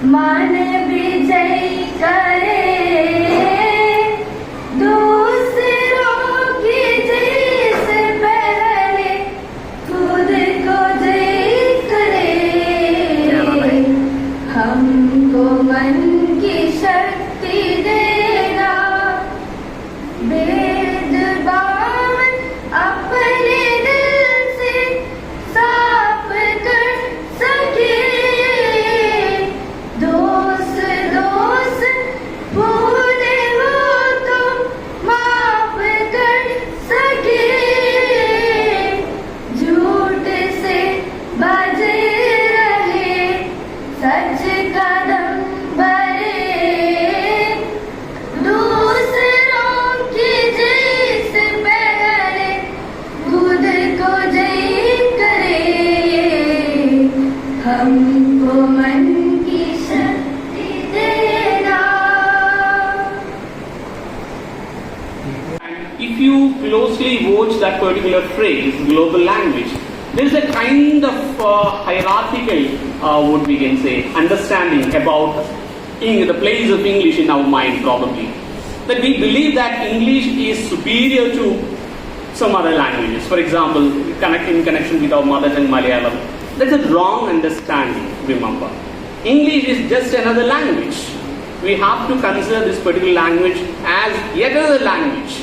मन विजय करे दूसरों की जय से पहले खुद को जय करे हमको मन की शक्ति देना भेदभाव अपने दिल से साफ कर सके दोस्त भूले हो तो माफ कर सके झूठ से बचे रहे सच कदम भरे दूसरों की जय से पहले खुद को जय करे हमको मन की शक्ति देना. If you closely watch that particular phrase, global language, there is a kind of hierarchical, what we can say, understanding about the place of English in our mind probably. That we believe that English is superior to some other languages. For example, in connection with our mother tongue Malayalam. That's a wrong understanding, remember. English is just another language. We have to consider this particular language as yet another language.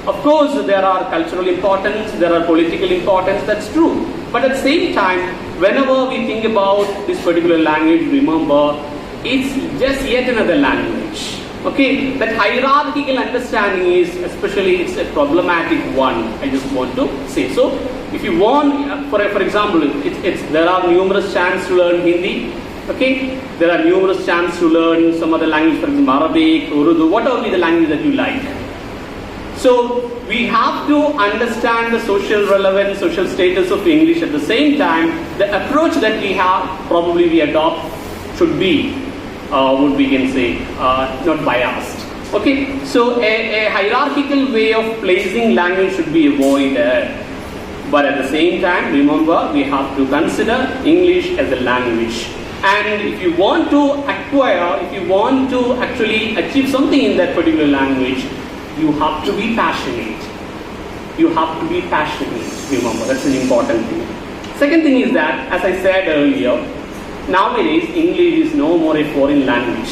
Of course, there are cultural importance, there are political importance, that's true. But at the same time, whenever we think about this particular language, remember, it's just yet another language. Okay, that hierarchical understanding is, especially, it's a problematic one, I just want to say. So, if you want, for example, there are numerous chances to learn Hindi, okay, there are numerous chances to learn some other language, for example, Arabic, Urdu, whatever be the language that you like. So, we have to understand the social relevance, social status of English. At the same time, the approach that we have, probably we adopt, should be, what we can say, not biased. Okay, so a hierarchical way of placing language should be avoided. But at the same time, remember, we have to consider English as a language. And if you want to acquire, if you want to actually achieve something in that particular language, you have to be passionate. You have to be passionate, remember, that's an important thing. Second thing is that, as I said earlier, nowadays English is no more a foreign language.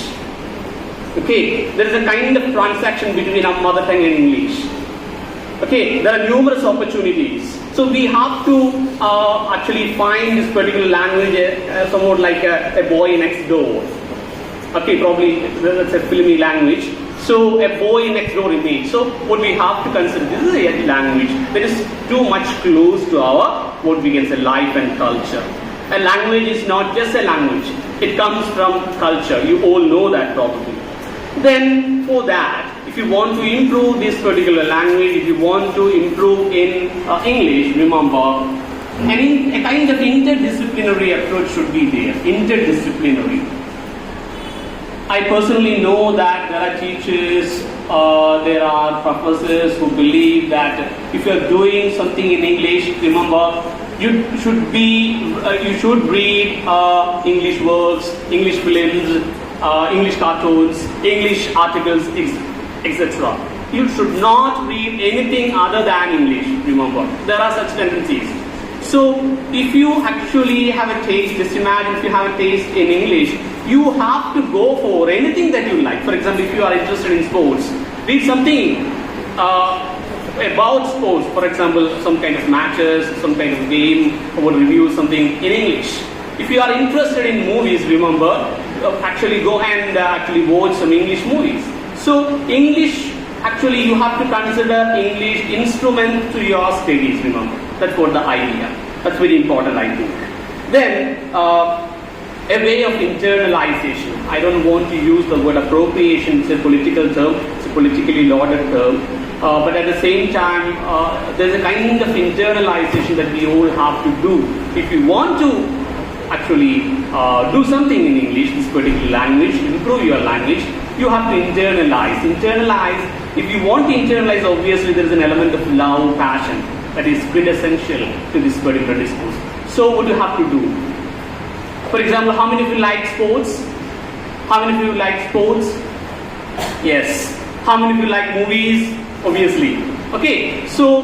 Okay, there is a kind of transaction between our mother tongue and English. Okay, there are numerous opportunities. So we have to actually find this particular language somewhat like a boy next door. Okay, probably that's a filmy language. So a boy next door image. So what we have to consider, this is a language that is too much close to our, what we can say, life and culture. A language is not just a language. It comes from culture. You all know that probably. Then for that, if you want to improve this particular language, if you want to improve in English, remember, a kind of interdisciplinary approach should be there. Interdisciplinary. I personally know that there are teachers, there are professors who believe that if you are doing something in English, remember, you should read English works, English films, English cartoons, English articles, etc. You should not read anything other than English, remember. There are such tendencies. So, if you actually have a taste, just imagine if you have a taste in English, you have to go for anything that you like. For example, if you are interested in sports, read something about sports. For example, some kind of matches, some kind of game, or review something in English. If you are interested in movies, remember, actually go and actually watch some English movies. So, English, actually you have to consider English instrument to your studies, remember. That's what the idea. That's very important, I think. Then, a way of internalization. I don't want to use the word appropriation, it's a political term, it's a politically lauded term. But at the same time, there's a kind of internalization that we all have to do. If you want to actually do something in English, this particular language, improve your language, you have to internalize. If you want to internalize, obviously there is an element of love, passion that is quintessential to this particular discourse. So what do you have to do? For example, how many of you like sports? How many of you like sports? Yes. How many of you like movies? Obviously. Okay, so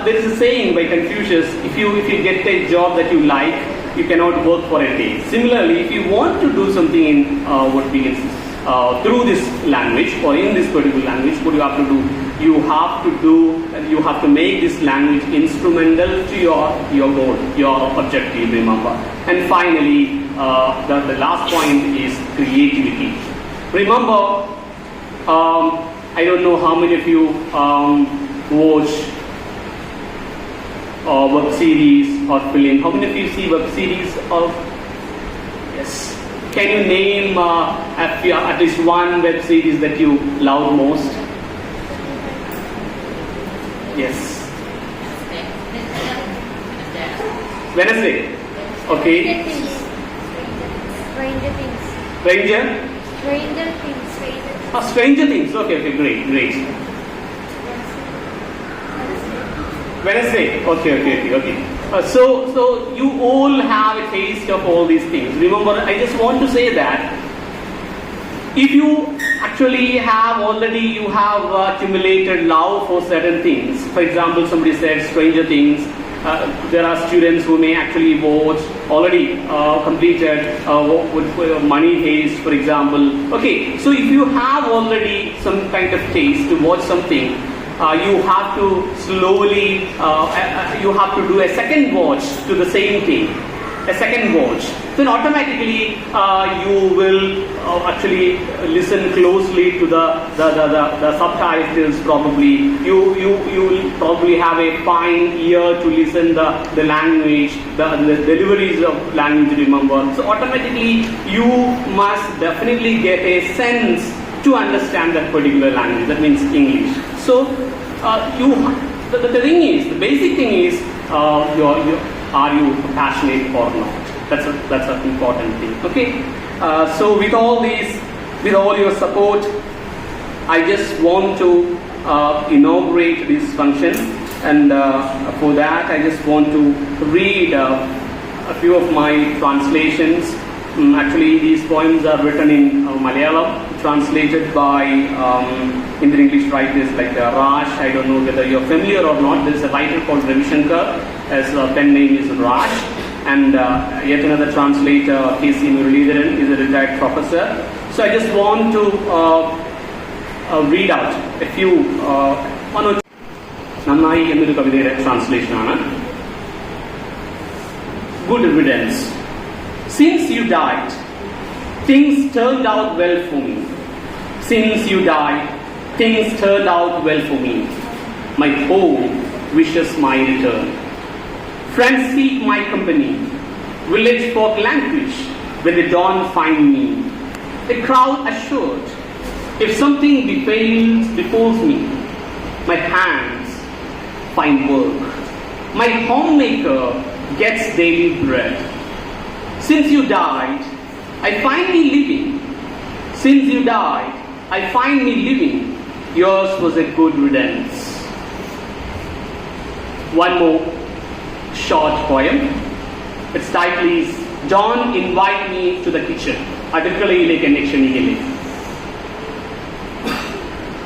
there is a saying by Confucius, if you get a job that you like, you cannot work for a day. Similarly, if you want to do something in through this language or in this particular language, what you have to do? You have to make this language instrumental to your goal, your objective, remember. And finally, the last point is creativity. Remember, I don't know how many of you watch web series or film. How many of you see web series or? Yes. Can you name at least one web series that you love most? Yes. Wednesday. Okay. Stranger Things. Stranger? Stranger Things. Stranger Things. Okay, great. Wednesday. Okay. So you all have a taste of all these things. Remember, I just want to say that if you actually have accumulated love for certain things. For example, somebody said Stranger Things. There are students who may actually watch already completed with Money Heist, for example. Okay, so if you have already some kind of taste to watch something, you have to slowly, you have to do a second watch to the same thing. A second watch. Then automatically you will actually listen closely to the subtitles. Probably you will probably have a fine ear to listen the language, the deliveries of language. Remember, so automatically you must definitely get a sense to understand that particular language. That means English. So the thing is, the basic thing is are you passionate or not? That's an important thing. Okay. So with all your support, I just want to inaugurate this function, and for that I just want to read a few of my translations. Actually, these poems are written in Malayalam, translated by Indian English writers like Raj. I don't know whether you're familiar or not. There is a writer called Ravi Shankar. His pen name is Raj. And yet another translator, K.C. Muralidharan, is a retired professor. So I just want to read out a few Nannai എന്നൊരു കവിതയുടെ ട്രാൻസ്ലേഷനാണ്. Good riddance. Since you died, things turned out well for me. Since you died, things turned out well for me. My home wishes my return. Friends seek my company. Village folk languish when they don't find me. The crowd assured, if something befalls me, my hands find work. My homemaker gets daily bread. Since you died, I find me living. Since you died, I find me living. Yours was a good riddance. One more short poem. Its title is Don't Invite Me to the Kitchen.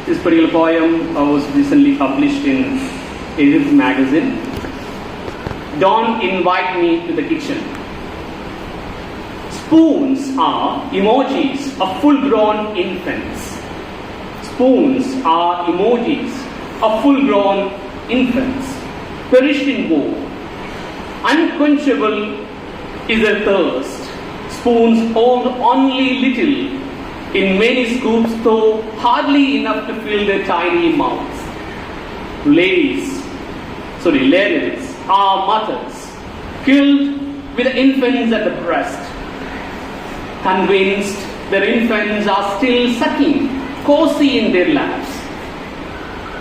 This particular poem was recently published in Edith magazine. Don't invite me to the kitchen. Spoons are emojis of full-grown infants. Spoons are emojis of full-grown infants, perished in war. Unquenchable is their thirst. Spoons hold only little in many scoops, though hardly enough to fill their tiny mouths. Ladies are mothers, killed with the infants at the breast, convinced their infants are still sucking, cozy in their laps,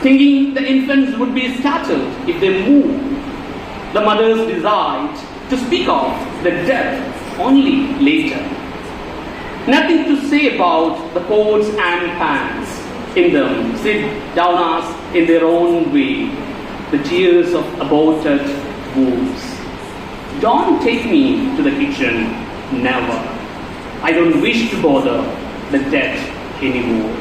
thinking the infants would be startled if they moved. The mothers decide to speak of the death only later. Nothing to say about the pots and pans in them, sit down us in their own way, the tears of aborted wombs. Don't take me to the kitchen, never. I don't wish to bother the dead anymore.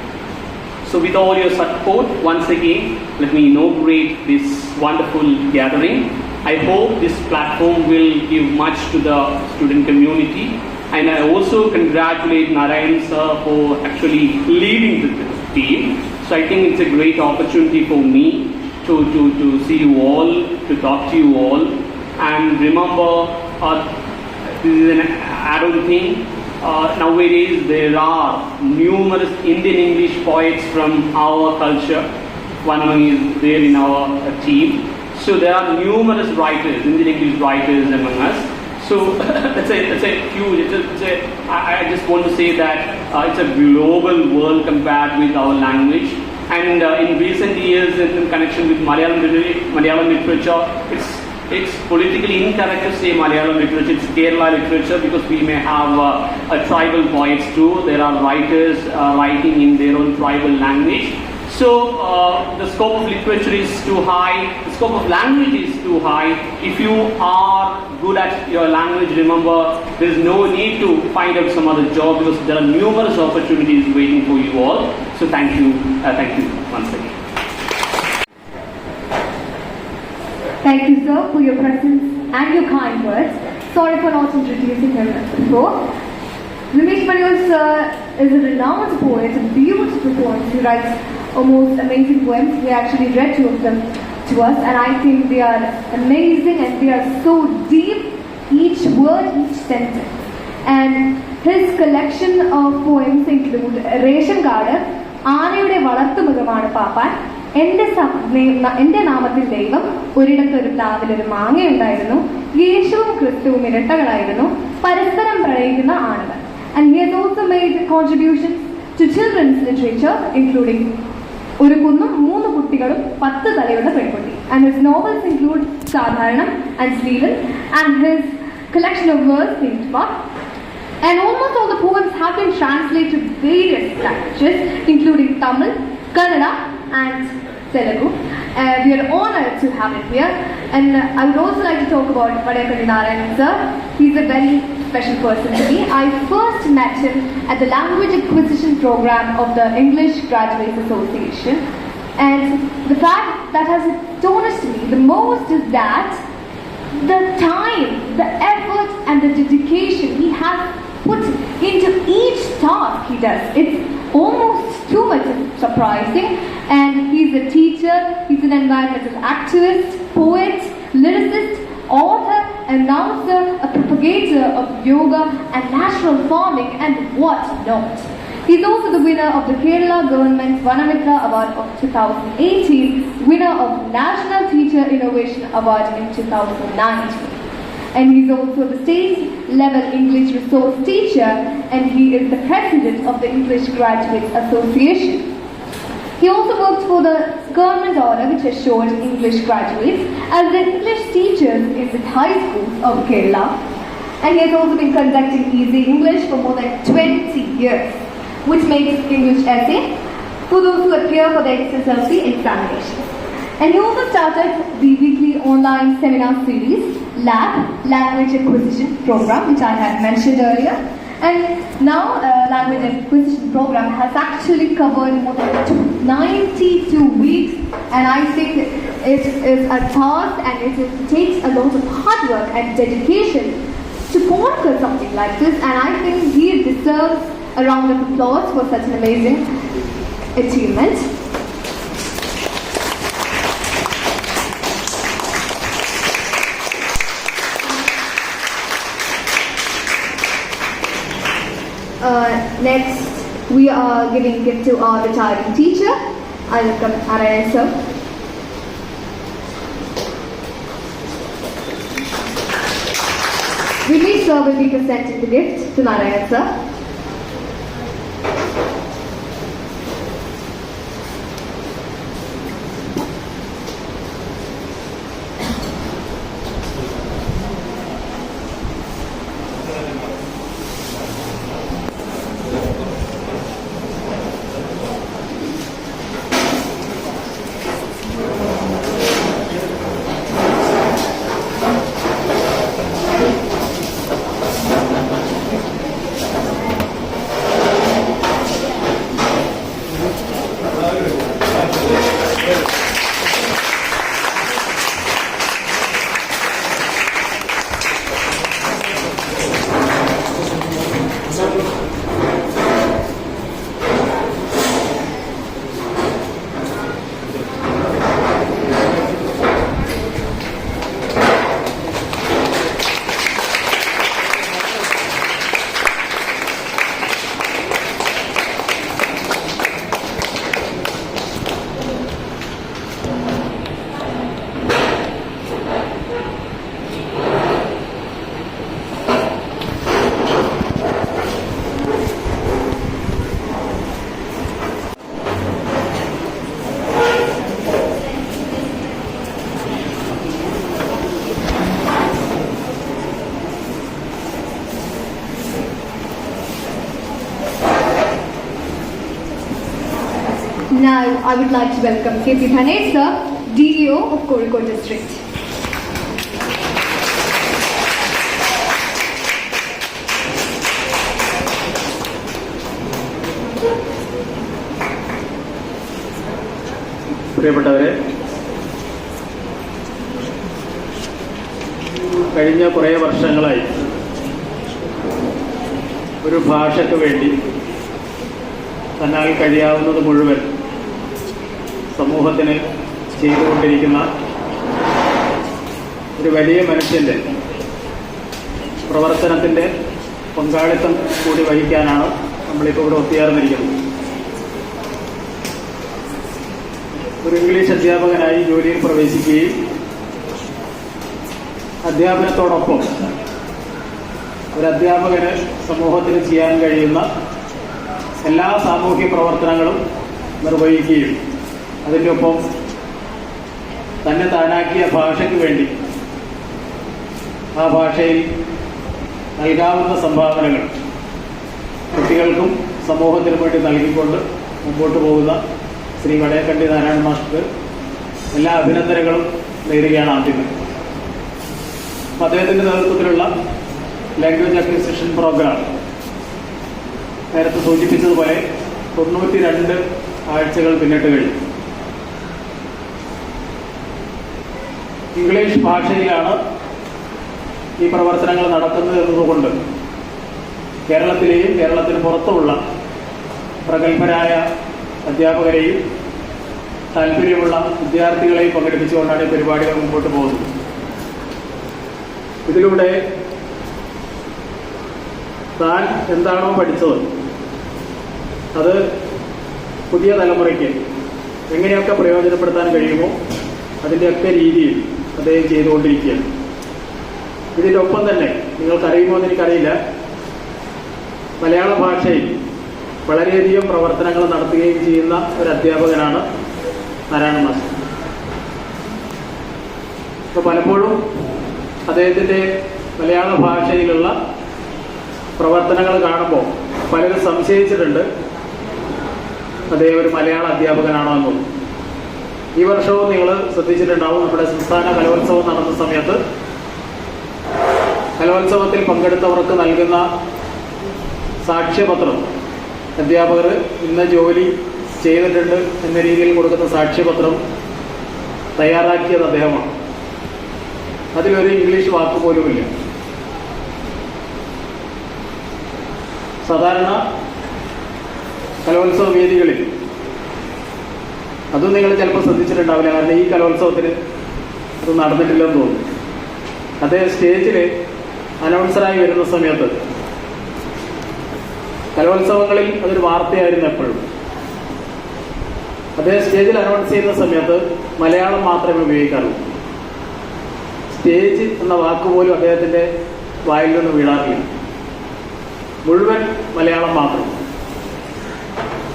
So with all your support, once again, let me inaugurate this wonderful gathering. I hope this platform will give much to the student community, and I also congratulate Narayan sir for actually leading the team. So I think it's a great opportunity for me to see you all, to talk to you all, and remember this is an add-on thing. Nowadays there are numerous Indian English poets from our culture. One among is there in our team. So there are numerous writers, Indian English writers among us. So it's a huge. I just want to say that it's a global world compared with our language. And in recent years, in connection with Malayalam literature, it's politically incorrect to say Malayalam literature. It's Kerala literature because we may have tribal poets too. There are writers writing in their own tribal language. So the scope of literature is too high, the scope of language is too high. If you are good at your language, remember, there is no need to find out some other job because there are numerous opportunities waiting for you all. So thank you once again. Thank you, sir, for your presence and your kind words. Sorry for not introducing him before. Ramesh Maniyur sir is a renowned poet, a beautiful poet. He writes almost amazing poems. He actually read 2 of them to us, and I think they are amazing and they are so deep, each word, each sentence. And his collection of poems include Ration Card, Aanayude Valathu Mrugamanu Paapan, എൻ്റെ നാമത്തിൽ ദൈവം ഒരിടത്തൊരു പ്ലാവിലൊരു മാങ്ങയുണ്ടായിരുന്നു, യേശുവും ക്രിസ്തുവും ഇരട്ടകളായിരുന്നു, പരസ്പരം പ്രണയിക്കുന്ന ആണുങ്ങൾ. And he has also made contributions to children's literature, including ഒരു കുന്നും 3 കുട്ടികളും 10 തലയുള്ള പെൺകുട്ടി. And his novels include സാധാരണം and Stephen, and his collection of verse named Part. And almost all the poems have been translated to various languages, including Tamil, Kannada, and Telugu. We are honored to have him here. And I would also like to talk about Vadayakkandy Narayanan sir. He's a very special person to me. I first met him at the language acquisition program of the English Graduates Association. And the fact that has astonished me the most is that the time, the effort and the dedication he has put into each task he does. It's almost too much surprising. And he's a teacher, he's an environmental activist, poet, lyricist, author, announcer, a propagator of yoga and natural farming and what not. He's also the winner of the Kerala Government Vanamitra Award of 2018, winner of National Teacher Innovation Award in 2019. And he's also the state-level English resource teacher, and he is the president of the English Graduates Association. He also works for the government order which assured English graduates as the English teachers in the high schools of Kerala. And he has also been conducting Easy English for more than 20 years, which makes English essay for those who appear for the SSLC examinations. And he also started the weekly online seminar series, LAB, Language Acquisition Program, which I had mentioned earlier. And now Language Acquisition Program has actually covered more than 92 weeks. And I think it is a task and it takes a lot of hard work and dedication to conquer something like this. And I think he deserves a round of applause for such an amazing achievement. Next, we are giving gift to our retiring teacher. I welcome Narayanan sir. Ramesh sir will be presenting the gift to Narayanan sir. Now, I would like to welcome K.P. Thanesh, sir, DEO of Kozhikode District. പ്രിയപ്പെട്ടവരെ, കഴിഞ്ഞ കുറേ വർഷങ്ങളായി ഒരു ഭാഷയ്ക്ക് വേണ്ടി തന്നാൽ കഴിയാവുന്നത് മുഴുവൻ സമൂഹത്തിന് ചെയ്തുകൊണ്ടിരിക്കുന്ന ഒരു വലിയ മനുഷ്യൻ്റെ പ്രവർത്തനത്തിൻ്റെ പങ്കാളിത്തം കൂടി വഹിക്കാനാണ് നമ്മളിപ്പോൾ ഇവിടെ ഒത്തുചേർന്നിരിക്കുന്നത്. ഒരു ഇംഗ്ലീഷ് അധ്യാപകനായി ജോലിയിൽ പ്രവേശിക്കുകയും അധ്യാപനത്തോടൊപ്പം ഒരു അധ്യാപകന് സമൂഹത്തിന് ചെയ്യാൻ കഴിയുന്ന എല്ലാ സാമൂഹ്യ പ്രവർത്തനങ്ങളും നിർവഹിക്കുകയും അതിൻ്റെ ഒപ്പം തന്നെ താനാക്കിയ ഭാഷയ്ക്ക് വേണ്ടി ആ ഭാഷയിൽ നൽകാവുന്ന സംഭാവനകൾ കുട്ടികൾക്കും സമൂഹത്തിനും വേണ്ടി നൽകിക്കൊണ്ട് മുമ്പോട്ട് പോകുന്ന ശ്രീ വടയക്കണ്ടി നാരായണൻ മാസ്റ്റർക്ക് എല്ലാ അഭിനന്ദനങ്ങളും നേരുകയാണ് ആദ്യം. അദ്ദേഹത്തിൻ്റെ നേതൃത്വത്തിലുള്ള ലാംഗ്വേജ് അക്വിസിഷൻ പ്രോഗ്രാം നേരത്തെ സൂചിപ്പിച്ചതുപോലെ 92 ആഴ്ചകൾ പിന്നിട്ട് കഴിഞ്ഞു. ഇംഗ്ലീഷ് ഭാഷയിലാണ് ഈ പ്രവർത്തനങ്ങൾ നടക്കുന്നത് എന്നതുകൊണ്ട് കേരളത്തിലെയും കേരളത്തിന് പുറത്തുമുള്ള പ്രഗത്ഭരായ അധ്യാപകരെയും താല്പര്യമുള്ള വിദ്യാർത്ഥികളെയും പങ്കെടുപ്പിച്ചുകൊണ്ടാണ് ഈ പരിപാടികൾ മുമ്പോട്ട് പോകുന്നത്. ഇതിലൂടെ താൻ എന്താണോ പഠിച്ചത് അത് പുതിയ തലമുറയ്ക്ക് എങ്ങനെയൊക്കെ പ്രയോജനപ്പെടുത്താൻ കഴിയുമോ അതിൻ്റെയൊക്കെ രീതിയിൽ അദ്ദേഹം ചെയ്തുകൊണ്ടിരിക്കുകയാണ്. ഇതിൻ്റെ ഒപ്പം തന്നെ നിങ്ങൾക്കറിയുമോ എന്ന് എനിക്കറിയില്ല, മലയാള ഭാഷയിൽ വളരെയധികം പ്രവർത്തനങ്ങൾ നടത്തുകയും ചെയ്യുന്ന ഒരു അധ്യാപകനാണ് നാരായണൻ മാസ്റ്റർ. അപ്പോൾ പലപ്പോഴും അദ്ദേഹത്തിൻ്റെ മലയാള ഭാഷയിലുള്ള പ്രവർത്തനങ്ങൾ കാണുമ്പോൾ പലരും സംശയിച്ചിട്ടുണ്ട് അദ്ദേഹം ഒരു മലയാള അധ്യാപകനാണോ എന്നുള്ളത്. ഈ വർഷവും നിങ്ങൾ ശ്രദ്ധിച്ചിട്ടുണ്ടാവും, നമ്മുടെ സംസ്ഥാന കലോത്സവം നടന്ന സമയത്ത് കലോത്സവത്തിൽ പങ്കെടുത്തവർക്ക് നൽകുന്ന സാക്ഷ്യപത്രം അധ്യാപകർ ഇന്ന ജോലി ചെയ്തിട്ടുണ്ട് എന്ന രീതിയിൽ കൊടുക്കുന്ന സാക്ഷ്യപത്രം തയ്യാറാക്കിയത് അദ്ദേഹമാണ്. അതിലൊരു ഇംഗ്ലീഷ് വാക്ക് പോലുമില്ല. സാധാരണ കലോത്സവ വേദികളിൽ അതും നിങ്ങൾ ചിലപ്പോൾ ശ്രദ്ധിച്ചിട്ടുണ്ടാവില്ല, കാരണം ഈ കലോത്സവത്തിന് അത് നടന്നിട്ടില്ലെന്ന് തോന്നുന്നു. അദ്ദേഹം സ്റ്റേജിൽ അനൗൺസറായി വരുന്ന സമയത്ത് കലോത്സവങ്ങളിൽ അതൊരു വാർത്തയായിരുന്നു എപ്പോഴും. അദ്ദേഹം സ്റ്റേജിൽ അനൗൺസ് ചെയ്യുന്ന സമയത്ത് മലയാളം മാത്രമേ ഉപയോഗിക്കാറുള്ളൂ. സ്റ്റേജ് എന്ന വാക്കുപോലും അദ്ദേഹത്തിൻ്റെ വായിൽ നിന്ന് വീഴാറില്ല, മുഴുവൻ മലയാളം മാത്രം.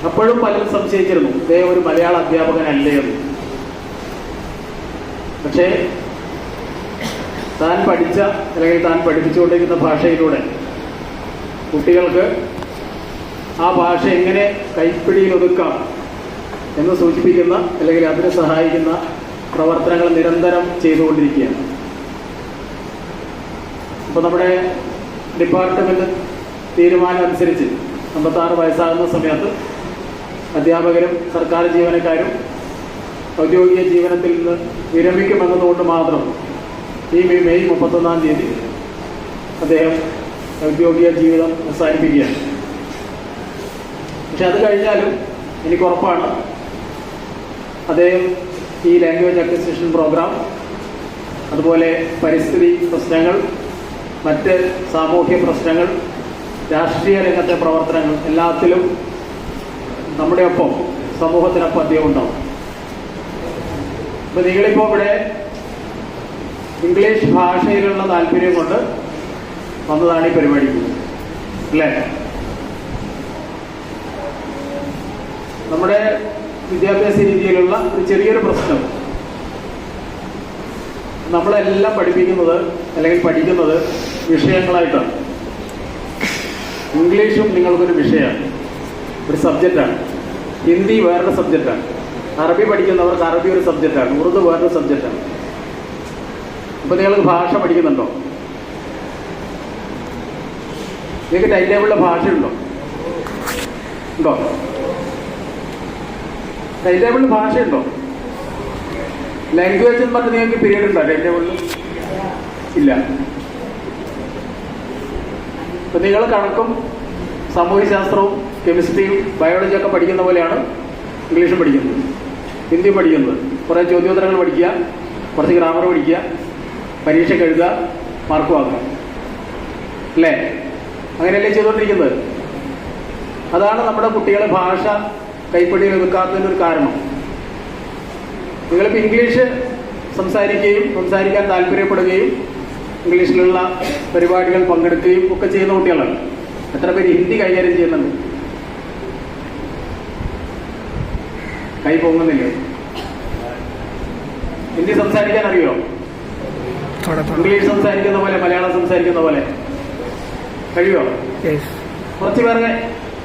അപ്പോഴും പലരും സംശയിച്ചിരുന്നു അദ്ദേഹം ഒരു മലയാള അധ്യാപകനല്ലേ എന്ന്. പക്ഷേ താൻ പഠിച്ച അല്ലെങ്കിൽ താൻ പഠിപ്പിച്ചുകൊണ്ടിരിക്കുന്ന ഭാഷയിലൂടെ കുട്ടികൾക്ക് ആ ഭാഷ എങ്ങനെ കൈപ്പിടിയിൽ ഒതുക്കാം എന്ന് സൂചിപ്പിക്കുന്ന അല്ലെങ്കിൽ അതിനെ സഹായിക്കുന്ന പ്രവർത്തനങ്ങൾ നിരന്തരം ചെയ്തുകൊണ്ടിരിക്കുകയാണ്. അപ്പോൾ നമ്മുടെ ഡിപ്പാർട്ട്മെന്റ് തീരുമാനം അനുസരിച്ച് 56 വയസ്സാകുന്ന സമയത്ത് അധ്യാപകരും സർക്കാർ ജീവനക്കാരും ഔദ്യോഗിക ജീവനത്തിൽ നിന്ന് വിരമിക്കുമെന്നതുകൊണ്ട് മാത്രം ഈ മെയ് 31-ാം തീയതി അദ്ദേഹം ഔദ്യോഗിക ജീവിതം അവസാനിപ്പിക്കുകയാണ്. പക്ഷെ അത് കഴിഞ്ഞാലും എനിക്കുറപ്പാണ് അദ്ദേഹം ഈ ലാംഗ്വേജ് അക്വിസിഷൻ പ്രോഗ്രാം, അതുപോലെ പരിസ്ഥിതി പ്രശ്നങ്ങൾ, മറ്റ് സാമൂഹ്യ പ്രശ്നങ്ങൾ, രാഷ്ട്രീയ രംഗത്തെ പ്രവർത്തനങ്ങൾ എല്ലാത്തിലും നമ്മുടെ ഒപ്പം സമൂഹത്തിനൊപ്പം അദ്ദേഹം ഉണ്ടാവും. അപ്പോൾ നിങ്ങളിപ്പോൾ ഇവിടെ ഇംഗ്ലീഷ് ഭാഷയിലുള്ള താല്പര്യം കൊണ്ട് വന്നതാണ് ഈ പരിപാടിക്ക്, അല്ലേ? നമ്മുടെ വിദ്യാഭ്യാസ രീതിയിലുള്ള ഒരു ചെറിയൊരു പ്രശ്നം, നമ്മളെല്ലാം പഠിപ്പിക്കുന്നത് അല്ലെങ്കിൽ പഠിക്കുന്നത് വിഷയങ്ങളായിട്ടാണ്. ഇംഗ്ലീഷും നിങ്ങൾക്കൊരു വിഷയമാണ്, ഒരു സബ്ജക്റ്റാണ്. ഹിന്ദി വേറൊരു സബ്ജക്റ്റാണ്, അറബി പഠിക്കുന്നവർക്ക് അറബി ഒരു സബ്ജക്റ്റാണ്, ഉറുദു വേറൊരു സബ്ജക്റ്റാണ്. അപ്പോൾ നിങ്ങൾക്ക് ഭാഷ പഠിക്കുന്നുണ്ടോ? നിങ്ങൾക്ക് ടൈം ടേബിളിലെ ഭാഷയുണ്ടോ? ഉണ്ടോ? ടൈം ടേബിളിൽ ഭാഷയുണ്ടോ? ലാംഗ്വേജ് എന്ന് പറഞ്ഞ് നിങ്ങൾക്ക് പീരീഡ് ഉണ്ടോ ടൈം ടേബിളിൽ? ഇല്ല. ഇപ്പം നിങ്ങൾ കണക്കും സാമൂഹ്യശാസ്ത്രവും കെമിസ്ട്രിയും ബയോളജിയും ഒക്കെ പഠിക്കുന്ന പോലെയാണ് ഇംഗ്ലീഷും പഠിക്കുന്നത്, ഹിന്ദി പഠിക്കുന്നത്. കുറേ ചോദ്യോത്തരങ്ങൾ പഠിക്കുക, കുറച്ച് ഗ്രാമർ പഠിക്കുക, പരീക്ഷയ്ക്ക് എഴുതുക, മാർക്ക് വാങ്ങുക, അല്ലേ? അങ്ങനെയല്ലേ ചെയ്തുകൊണ്ടിരിക്കുന്നത്? അതാണ് നമ്മുടെ കുട്ടികളെ ഭാഷ കൈപ്പിടിയിൽ ഒതുക്കാത്തതിനൊരു കാരണം. നിങ്ങളിപ്പോൾ ഇംഗ്ലീഷ് സംസാരിക്കാൻ താല്പര്യപ്പെടുകയും ഇംഗ്ലീഷിലുള്ള പരിപാടികൾ പങ്കെടുക്കുകയും ഒക്കെ ചെയ്യുന്ന കുട്ടികളാണ്. എത്ര പേര് ഹിന്ദി കൈകാര്യം ചെയ്യുന്നുണ്ട്? കൈ പൊങ്ങുന്നില്ല. ഹിന്ദി സംസാരിക്കാൻ അറിയോ? ഇംഗ്ലീഷ് സംസാരിക്കുന്ന പോലെ, മലയാളം സംസാരിക്കുന്ന പോലെ കഴിയോ? കുറച്ച് പേരെ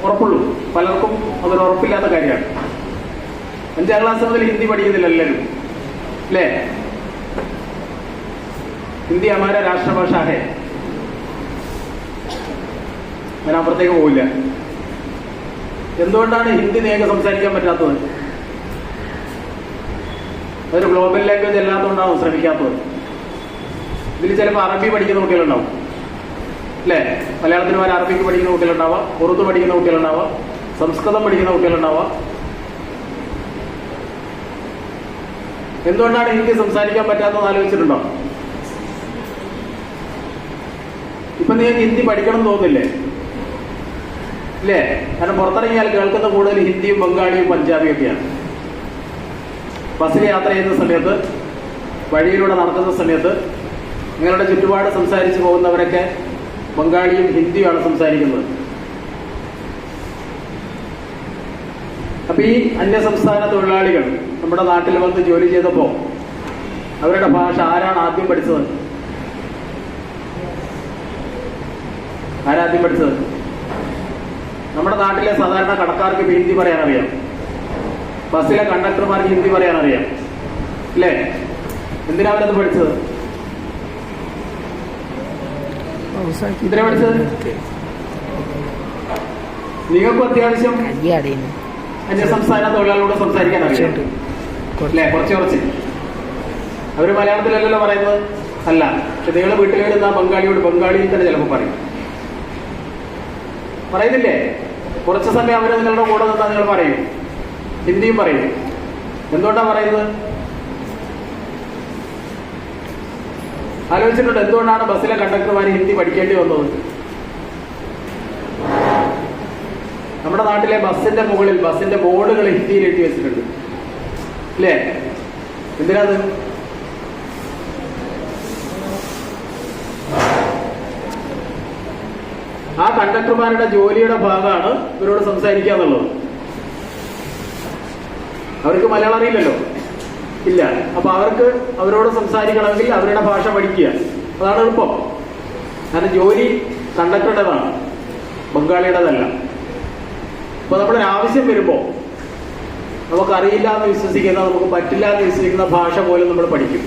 ഉറപ്പുള്ളൂ, പലർക്കും അതൊരു ഉറപ്പില്ലാത്ത കാര്യമാണ്. 5ാം ക്ലാസ് മുതൽ ഹിന്ദി പഠിക്കുന്നില്ല എല്ലാവരും, അല്ലേ? ഹിന്ദി ഹമാര രാഷ്ട്രഭാഷ ഹേ. ഞാൻ അപ്പുറത്തേക്ക് പോവില്ല. എന്തുകൊണ്ടാണ് ഹിന്ദി നിങ്ങൾക്ക് സംസാരിക്കാൻ പറ്റാത്തത്? അതൊരു ഗ്ലോബൽ ലാംഗ്വേജ് അല്ലാത്തതുകൊണ്ടാണ് ശ്രമിക്കാത്തത്. ഇതിൽ ചിലപ്പോൾ അറബി പഠിക്കുന്ന കുട്ടികളുണ്ടാവും, അല്ലേ? മലയാളത്തിന് പകരം അറബിക്ക് പഠിക്കുന്ന കുട്ടികളുണ്ടാവാം, ഉറുദു പഠിക്കുന്ന കുട്ടികളുണ്ടാവാം, സംസ്കൃതം പഠിക്കുന്ന കുട്ടികളുണ്ടാവാം. എന്തുകൊണ്ടാണ് ഹിന്ദി സംസാരിക്കാൻ പറ്റാത്തതെന്ന് ആലോചിച്ചിട്ടുണ്ടോ? ഇപ്പൊ നിങ്ങൾക്ക് ഹിന്ദി പഠിക്കണം തോന്നില്ലേ? ഇല്ലേ? കാരണം പുറത്തിറങ്ങിയാൽ കേൾക്കുന്ന കൂടുതൽ ഹിന്ദിയും ബംഗാളിയും പഞ്ചാബിയും ഒക്കെയാണ്. ബസ്സിൽ യാത്ര ചെയ്യുന്ന സമയത്ത്, വഴിയിലൂടെ നടക്കുന്ന സമയത്ത് നിങ്ങളുടെ ചുറ്റുപാട് സംസാരിച്ച് പോകുന്നവരൊക്കെ ബംഗാളിയും ഹിന്ദിയുമാണ് സംസാരിക്കുന്നത്. അപ്പൊ ഈ അന്യസംസ്ഥാന തൊഴിലാളികൾ നമ്മുടെ നാട്ടിൽ വന്ന് ജോലി ചെയ്തപ്പോൾ അവരുടെ ഭാഷ ആരാണ് ആദ്യം പഠിച്ചത്? ആരാദ്യം പഠിച്ചത്? നമ്മുടെ നാട്ടിലെ സാധാരണ കടക്കാർക്ക് ഹിന്ദി പറയാൻ അറിയാം, ബസ്സിലെ കണ്ടക്ടർമാർക്ക് ഹിന്ദി പറയാൻ അറിയാം, അല്ലേ? എന്തിനാ അവരത് പഠിച്ചത്? എന്തിനാ പഠിച്ചത്? നിങ്ങൾക്കും അത്യാവശ്യം അന്യസംസ്ഥാന തൊഴിലാളികളോട് സംസാരിക്കാൻ അറിയാം, അല്ലേ? കുറച്ച് അവര് മലയാളത്തിലല്ലല്ലോ പറയുന്നത്, അല്ല. പക്ഷെ നിങ്ങൾ വീട്ടിലിടുന്ന ബംഗാളിയോട് ബംഗാളിയിൽ തന്നെ ചിലപ്പോൾ പറയുന്നില്ലേ? കുറച്ച് സമയം അവർ നിങ്ങളുടെ കൂടെ നിന്നാൽ നിങ്ങൾ പറയും, ഹിന്ദിയും പറയും. എന്തുകൊണ്ടാണ് പറയുന്നത്? ആലോചിച്ചിട്ടുണ്ട് എന്തുകൊണ്ടാണ് ബസ്സിലെ കണ്ടക്ടർമാർ ഹിന്ദി പഠിക്കേണ്ടി വന്നത്? നമ്മുടെ നാട്ടിലെ ബസ്സിന്റെ മുകളിൽ ബസ്സിന്റെ ബോർഡുകൾ ഹിന്ദിയിൽ എഴുതി വെച്ചിട്ടുണ്ട്, അല്ലേ? എന്തിനാത്? ആ കണ്ടക്ടർമാരുടെ ജോലിയുടെ ഭാഗമാണ് ഇവരോട് സംസാരിക്കുക എന്നുള്ളത്. അവർക്ക് മലയാളം അറിയില്ലല്ലോ, ഇല്ല. അപ്പൊ അവർക്ക് അവരോട് സംസാരിക്കണമെങ്കിൽ അവരുടെ ഭാഷ പഠിക്കുക, അതാണ് എളുപ്പം. കാരണം ജോലി കണ്ടക്ടറുടേതാണ്, ബംഗാളിയുടേതല്ല. അപ്പൊ നമ്മളൊരു ആവശ്യം വരുമ്പോൾ നമുക്കറിയില്ല എന്ന് വിശ്വസിക്കുന്ന, നമുക്ക് പറ്റില്ല എന്ന് വിശ്വസിക്കുന്ന ഭാഷ പോലും നമ്മൾ പഠിക്കും.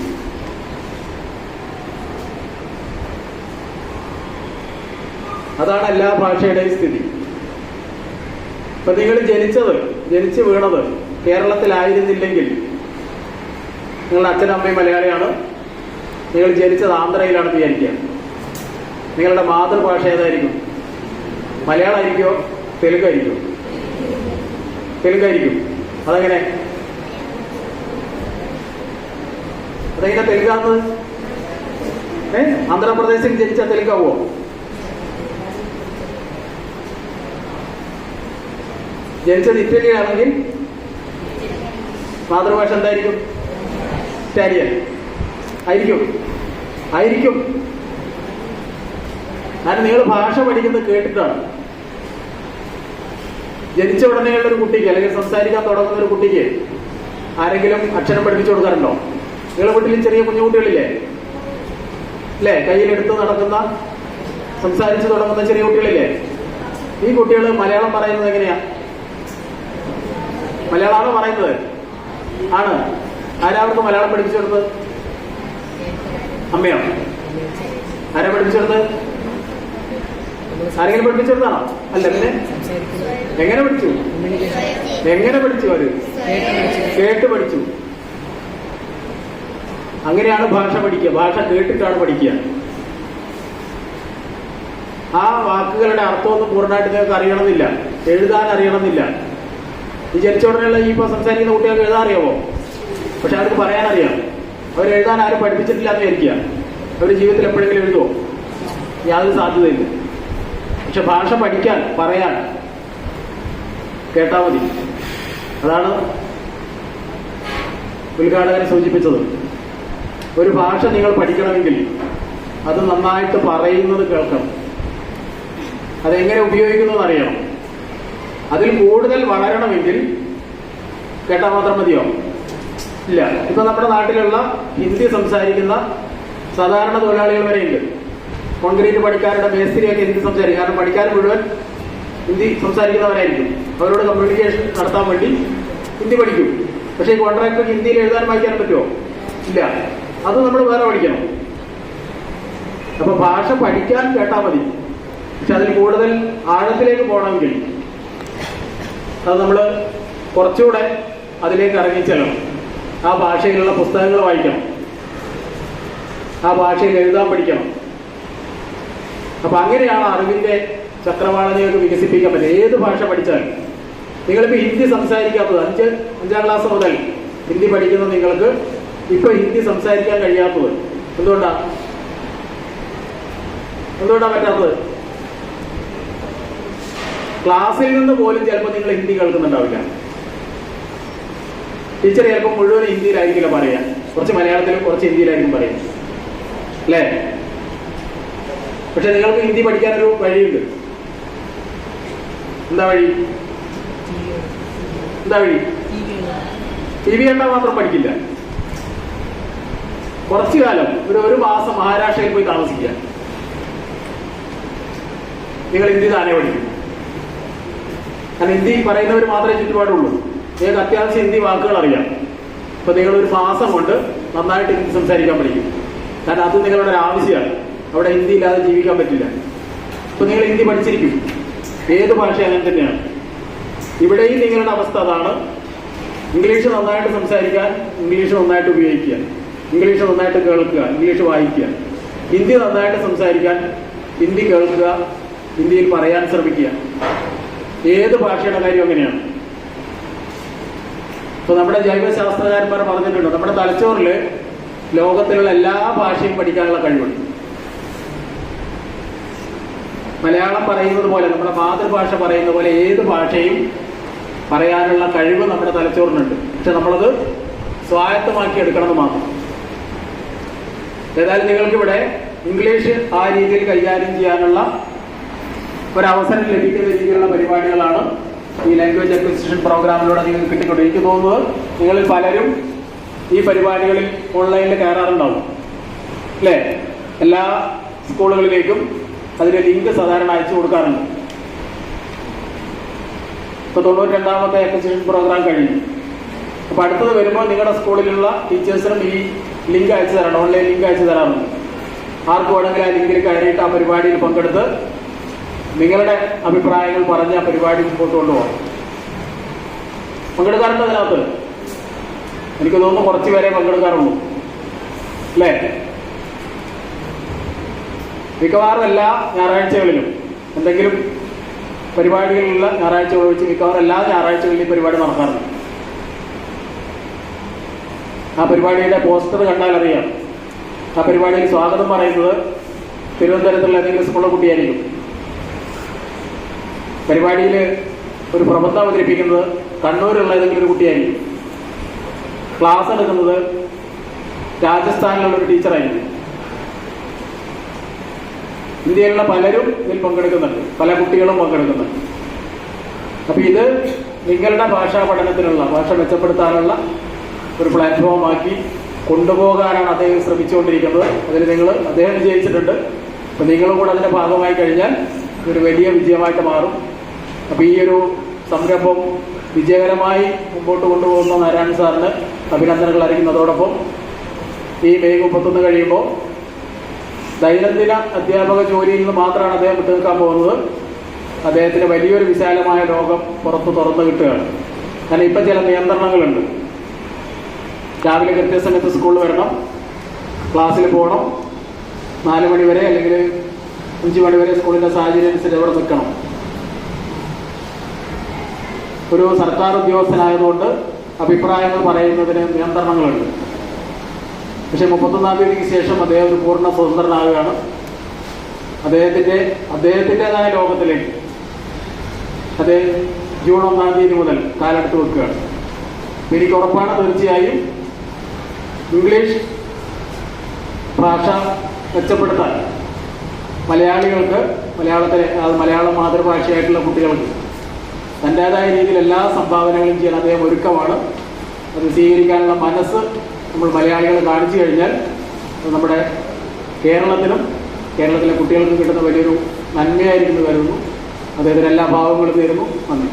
അതാണ് എല്ലാ ഭാഷയുടെയും സ്ഥിതി. ഇപ്പൊ നിങ്ങൾ ജനിച്ചു വീണത് കേരളത്തിലായിരുന്നില്ലെങ്കിൽ, നിങ്ങളുടെ അച്ഛനും അമ്മയും മലയാളിയാണ്, നിങ്ങൾ ജനിച്ചത് ആന്ധ്രയിലാണെന്ന് വിചാരിക്കുക, നിങ്ങളുടെ മാതൃഭാഷ ഏതായിരിക്കും? മലയാളമായിരിക്കുമോ തെലുങ്കായിരിക്കും? തെലുങ്കായിരിക്കും. അതെങ്ങനെ തെലുങ്കാന്ന്? ആന്ധ്രാപ്രദേശിൽ ജനിച്ച തെലുങ്കാവോ? ജനിച്ചത് ഇറ്റലിയിലാണെങ്കിൽ മാതൃഭാഷ എന്തായിരിക്കും? ഇറ്റാലിയൻ ആയിരിക്കും. കാരണം നിങ്ങൾ ഭാഷ പഠിക്കുന്നത് കേട്ടിട്ടാണ്. ജനിച്ച ഉടനെയുള്ള ഒരു കുട്ടിക്ക്, അല്ലെങ്കിൽ സംസാരിക്കാൻ തുടങ്ങുന്ന ഒരു കുട്ടിക്ക് ആരെങ്കിലും അക്ഷരം പഠിപ്പിച്ചു കൊടുക്കാറുണ്ടോ? നിങ്ങളുടെ വീട്ടിൽ ചെറിയ കുഞ്ഞുകുട്ടികളില്ലേ, അല്ലേ? കയ്യിലെടുത്ത് നടക്കുന്ന, സംസാരിച്ചു തുടങ്ങുന്ന ചെറിയ കുട്ടികളില്ലേ? ഈ കുട്ടികൾ മലയാളം പറയുന്നത് എങ്ങനെയാ? മലയാളമാണോ പറയുന്നത്? ആണ്. ആരാവർക്ക് മലയാളം പഠിപ്പിച്ചു കൊടുത്തത്? അമ്മയോ? ആരാ പഠിപ്പിച്ചു കൊടുത്തത്? ആരെങ്കിലും പഠിപ്പിച്ചു കൊടുത്താണോ? അല്ല, പിന്നെ എങ്ങനെ പഠിച്ചു? എങ്ങനെ പഠിച്ചു? അവര് കേട്ട് പഠിച്ചു. അങ്ങനെയാണ് ഭാഷ പഠിക്കുക. ഭാഷ കേട്ടിട്ടാണ് പഠിക്കുക. ആ വാക്കുകളുടെ അർത്ഥമൊന്നും പൂർണ്ണമായിട്ട് നിങ്ങൾക്ക് അറിയണമെന്നില്ല, എഴുതാൻ അറിയണമെന്നില്ല. ഈ ജനിച്ച ഉടനെയുള്ള ഈ ഇപ്പോൾ സംസാരിക്കുന്ന കുട്ടികൾക്ക് എഴുതാൻ അറിയാമോ? പക്ഷെ അവർക്ക് പറയാനറിയാം. അവർ എഴുതാൻ ആരും പഠിപ്പിച്ചിട്ടില്ല എന്ന് വിചാരിക്കുക. അവർ ജീവിതത്തിൽ എപ്പോഴെങ്കിലും എഴുതുമോ? യാതൊരു സാധ്യതയില്ല. പക്ഷെ ഭാഷ പഠിക്കാൻ, പറയാൻ കേട്ടാൽ മതി. അതാണ് ഉദ്ഘാടകനെ സൂചിപ്പിച്ചത്. ഒരു ഭാഷ നിങ്ങൾ പഠിക്കണമെങ്കിൽ അത് നന്നായിട്ട് പറയുന്നത് കേൾക്കണം. അതെങ്ങനെ ഉപയോഗിക്കുന്നത് അറിയണം. അതിൽ കൂടുതൽ വളരണമെങ്കിൽ കേട്ടാൽ മാത്രം മതിയോ? ഇല്ല. ഇപ്പൊ നമ്മുടെ നാട്ടിലുള്ള ഹിന്ദി സംസാരിക്കുന്ന സാധാരണ തൊഴിലാളികൾ വരെയുണ്ട്. കോൺക്രീറ്റ് പണിക്കാരുടെ മേസ്ത്രിയൊക്കെ ഹിന്ദി സംസാരിക്കും. കാരണം പണിക്കാർ മുഴുവൻ ഹിന്ദി സംസാരിക്കുന്നവരായിരിക്കും. അവരോട് കമ്മ്യൂണിക്കേഷൻ നടത്താൻ വേണ്ടി ഹിന്ദി പഠിക്കും. പക്ഷേ ഈ കോൺട്രാക്ടർക്ക് ഹിന്ദിയിൽ എഴുതാൻ വായിക്കാൻ പറ്റുമോ? ഇല്ല. അത് നമ്മൾ വേറെ പഠിക്കണം. അപ്പൊ ഭാഷ പഠിക്കാൻ കേട്ടാൽ മതി. പക്ഷെ അതിൽ കൂടുതൽ ആഴത്തിലേക്ക് പോകണമെങ്കിൽ അത് നമ്മൾ കുറച്ചുകൂടെ അതിലേക്ക് ഇറങ്ങിച്ചെല്ലണം. ആ ഭാഷയിലുള്ള പുസ്തകങ്ങൾ വായിക്കണം. ആ ഭാഷയിൽ എഴുതാൻ പഠിക്കണം. അപ്പൊ അങ്ങനെയാണ് അറിവിന്റെ ചക്രവാളനെയൊക്കെ വികസിപ്പിക്കാൻ പറ്റും. ഏത് ഭാഷ പഠിച്ചാലും നിങ്ങളിപ്പോൾ ഹിന്ദി സംസാരിക്കാത്തത് 5ാം ക്ലാസ് മുതൽ ഹിന്ദി പഠിക്കുന്ന നിങ്ങൾക്ക് ഇപ്പൊ ഹിന്ദി സംസാരിക്കാൻ കഴിയാത്തത് എന്തുകൊണ്ടാണ് പറ്റാത്തത്? ക്ലാസ്സിൽ നിന്ന് പോലും ചിലപ്പോൾ നിങ്ങൾ ഹിന്ദി കേൾക്കുന്നുണ്ടാവില്ല. ടീച്ചർ ചിലപ്പോൾ മുഴുവൻ ഹിന്ദിയിലായിരിക്കില്ല പറയാ, കുറച്ച് മലയാളത്തിലും കുറച്ച് ഹിന്ദിയിലായിരിക്കും പറയാം, അല്ലേ? പക്ഷെ നിങ്ങൾക്ക് ഹിന്ദി പഠിക്കാനൊരു വഴിയുണ്ട്. എന്താ വഴി? ടി വി കണ്ടാൽ മാത്രം പഠിക്കില്ല. കുറച്ചു കാലം, ഒരു മാസം മഹാരാഷ്ട്രയിൽ പോയി താമസിക്കുക, നിങ്ങൾ ഹിന്ദി താനെ പഠിക്കും. കാരണം ഹിന്ദി പറയുന്നവർ മാത്രമേ ചുറ്റുപാടുള്ളൂ. നിങ്ങൾക്ക് അത്യാവശ്യം ഹിന്ദി വാക്കുകൾ അറിയാം. അപ്പൊ നിങ്ങൾ ഒരു മാസം കൊണ്ട് നന്നായിട്ട് ഹിന്ദി സംസാരിക്കാൻ പഠിക്കും. കാരണം അത് നിങ്ങളുടെ ഒരു ആവശ്യമാണ്. അവിടെ ഹിന്ദി ഇല്ലാതെ ജീവിക്കാൻ പറ്റില്ല. അപ്പൊ നിങ്ങൾ ഹിന്ദി പഠിച്ചിരിക്കും. ഏത് ഭാഷ അങ്ങനെ തന്നെയാണ്. ഇവിടെയും നിങ്ങളുടെ അവസ്ഥ അതാണ്. ഇംഗ്ലീഷ് നന്നായിട്ട് സംസാരിക്കാൻ ഇംഗ്ലീഷ് നന്നായിട്ട് ഉപയോഗിക്കുക, ഇംഗ്ലീഷ് നന്നായിട്ട് കേൾക്കുക, ഇംഗ്ലീഷ് വായിക്കുക. ഹിന്ദി നന്നായിട്ട് സംസാരിക്കാൻ ഹിന്ദി കേൾക്കുക, ഹിന്ദിയിൽ പറയാൻ ശ്രമിക്കുക. ഏത് ഭാഷയുടെ കാര്യം അങ്ങനെയാണ്. ഇപ്പൊ നമ്മുടെ ജൈവശാസ്ത്രകാരന്മാർ പറഞ്ഞിട്ടുണ്ട്, നമ്മുടെ തലച്ചോറിൽ ലോകത്തിലുള്ള എല്ലാ ഭാഷയും പഠിക്കാനുള്ള കഴിവുണ്ട്. മലയാളം പറയുന്നത് പോലെ, നമ്മുടെ മാതൃഭാഷ പറയുന്ന പോലെ ഏത് ഭാഷയും പറയാനുള്ള കഴിവ് നമ്മുടെ തലച്ചോറിനുണ്ട്. പക്ഷെ നമ്മളത് സ്വായത്തമാക്കി എടുക്കണമെന്ന് മാത്രം. ഏതായാലും നിങ്ങൾക്കിവിടെ ഇംഗ്ലീഷ് ആ രീതിയിൽ കൈകാര്യം ചെയ്യാനുള്ള ഒരവസരം ലഭിക്കുന്ന രീതിയിലുള്ള പരിപാടികളാണ് ഈ ലാംഗ്വേജ് അക്വിസിഷൻ പ്രോഗ്രാമിലൂടെ നിങ്ങൾക്ക് കിട്ടിക്കൊണ്ട്. എനിക്ക് തോന്നുന്നത് നിങ്ങളിൽ പലരും ഈ പരിപാടികളിൽ ഓൺലൈനിൽ കയറാറുണ്ടാവും, അല്ലേ? എല്ലാ സ്കൂളുകളിലേക്കും അതിന്റെ ലിങ്ക് സാധാരണ അയച്ചു കൊടുക്കാറുണ്ട്. ഇപ്പൊ 92ാമത്തെ അക്വിസിഷൻ പ്രോഗ്രാം കഴിഞ്ഞു. അപ്പൊ അടുത്തത് വരുമ്പോൾ നിങ്ങളുടെ സ്കൂളിലുള്ള ടീച്ചേഴ്സിനും ഈ ലിങ്ക് അയച്ചു തരാറുണ്ട്, ഓൺലൈൻ ലിങ്ക് അയച്ചു തരാറുണ്ട്. ആർക്ക് വേണമെങ്കിൽ ആ ലിങ്കിൽ കയറിയിട്ട് ആ പരിപാടിയിൽ പങ്കെടുത്ത് നിങ്ങളുടെ അഭിപ്രായങ്ങൾ പറഞ്ഞ് ആ പരിപാടി മുമ്പോട്ട് കൊണ്ടുപോകാം. പങ്കെടുക്കാറുണ്ട് അതിനകത്ത്? എനിക്ക് തോന്നുന്നു കുറച്ച് പേരെ പങ്കെടുക്കാറുള്ളൂ, അല്ലേ? മിക്കവാറും എല്ലാ ഞായറാഴ്ചകളിലും എന്തെങ്കിലും പരിപാടികളിലുള്ള ഞായറാഴ്ചകൾ ഒഴിച്ച് മിക്കവാറും എല്ലാ ഞായറാഴ്ചകളിലും പരിപാടി നടക്കാറുണ്ട്. ആ പരിപാടിയുടെ പോസ്റ്റർ കണ്ടാൽ അറിയാം. ആ പരിപാടിയിൽ സ്വാഗതം പറയുന്നത് തിരുവനന്തപുരത്തുള്ള ഏതെങ്കിലും സ്കൂളിലെ കുട്ടിയായിരിക്കും. പരിപാടിയിൽ ഒരു പ്രബന്ധം അവതരിപ്പിക്കുന്നത് കണ്ണൂരുള്ള ഏതെങ്കിലും ഒരു കുട്ടിയായിരിക്കും. ക്ലാസ് എടുക്കുന്നത് രാജസ്ഥാനിലുള്ള ഒരു ടീച്ചറായിരിക്കും. ഇന്ത്യയിലുള്ള പലരും ഇതിൽ പങ്കെടുക്കുന്നുണ്ട്, പല കുട്ടികളും പങ്കെടുക്കുന്നുണ്ട്. അപ്പൊ ഇത് നിങ്ങളുടെ ഭാഷാ പഠനത്തിനുള്ള, ഭാഷ മെച്ചപ്പെടുത്താനുള്ള ഒരു പ്ലാറ്റ്ഫോമാക്കി കൊണ്ടുപോകാനാണ് അദ്ദേഹം ശ്രമിച്ചുകൊണ്ടിരിക്കുന്നത്. അതിൽ അദ്ദേഹം വിജയിച്ചിട്ടുണ്ട്. അപ്പൊ നിങ്ങളും കൂടെ അതിന്റെ ഭാഗമായി കഴിഞ്ഞാൽ ഇതൊരു വലിയ വിജയമായിട്ട് മാറും. അപ്പൊ ഈ ഒരു സംരംഭം വിജയകരമായി മുമ്പോട്ട് കൊണ്ടുപോകുന്ന നാരായണൻ സാറിന് അഭിനന്ദനങ്ങൾ അറിയിക്കുന്നതോടൊപ്പം ഈ മെയ് 31 കഴിയുമ്പോൾ ദൈനംദിന അധ്യാപക ജോലിയിൽ നിന്ന് മാത്രമാണ് അദ്ദേഹം വിട്ടു നിൽക്കാൻ പോകുന്നത്. അദ്ദേഹത്തിന് വലിയൊരു വിശാലമായ ലോകം പുറത്ത് തുറന്നു കിട്ടുകയാണ്. കാരണം ഇപ്പം ചില നിയന്ത്രണങ്ങളുണ്ട്. രാവിലെ കൃത്യസമയത്ത് സ്കൂളിൽ വരണം, ക്ലാസ്സിൽ പോകണം, 4 മണി വരെ അല്ലെങ്കിൽ 5 മണി വരെ സ്കൂളിൻ്റെ സാഹചര്യം അനുസരിച്ച് അവിടെ നിൽക്കണം. ഒരു സർക്കാർ ഉദ്യോഗസ്ഥനായതുകൊണ്ട് അഭിപ്രായങ്ങൾ പറയുന്നതിന് നിയന്ത്രണങ്ങളുണ്ട്. പക്ഷെ 31-ാം തീയതിക്ക് ശേഷം അദ്ദേഹം ഒരു പൂർണ്ണ സ്വതന്ത്രനാവുകയാണ്. അദ്ദേഹത്തിൻ്റെതായ ലോകത്തിലേക്ക് അദ്ദേഹം ജൂൺ 1-ാം തീയതി മുതൽ കാലെടുത്ത് വെക്കുകയാണ്. എനിക്ക് ഉറപ്പാണ് തീർച്ചയായും ഇംഗ്ലീഷ് ഭാഷ മെച്ചപ്പെടുത്താൻ മലയാളികൾക്ക്, മലയാളം മാതൃഭാഷയായിട്ടുള്ള കുട്ടികൾക്ക് തൻ്റേതായ രീതിയിൽ എല്ലാ സംഭാവനകളും ചെയ്യാൻ അദ്ദേഹം ഒരുക്കമാണ്. അത് സ്വീകരിക്കാനുള്ള മനസ്സ് നമ്മൾ മലയാളികൾ കാണിച്ചു കഴിഞ്ഞാൽ നമ്മുടെ കേരളത്തിലെ കുട്ടികൾക്ക് കിട്ടുന്ന വലിയൊരു നന്മയായിരിക്കുന്നു കരുതുന്നു. അദ്ദേഹത്തിന് എല്ലാ ഭാവങ്ങളും നേരുന്നു. നന്ദി.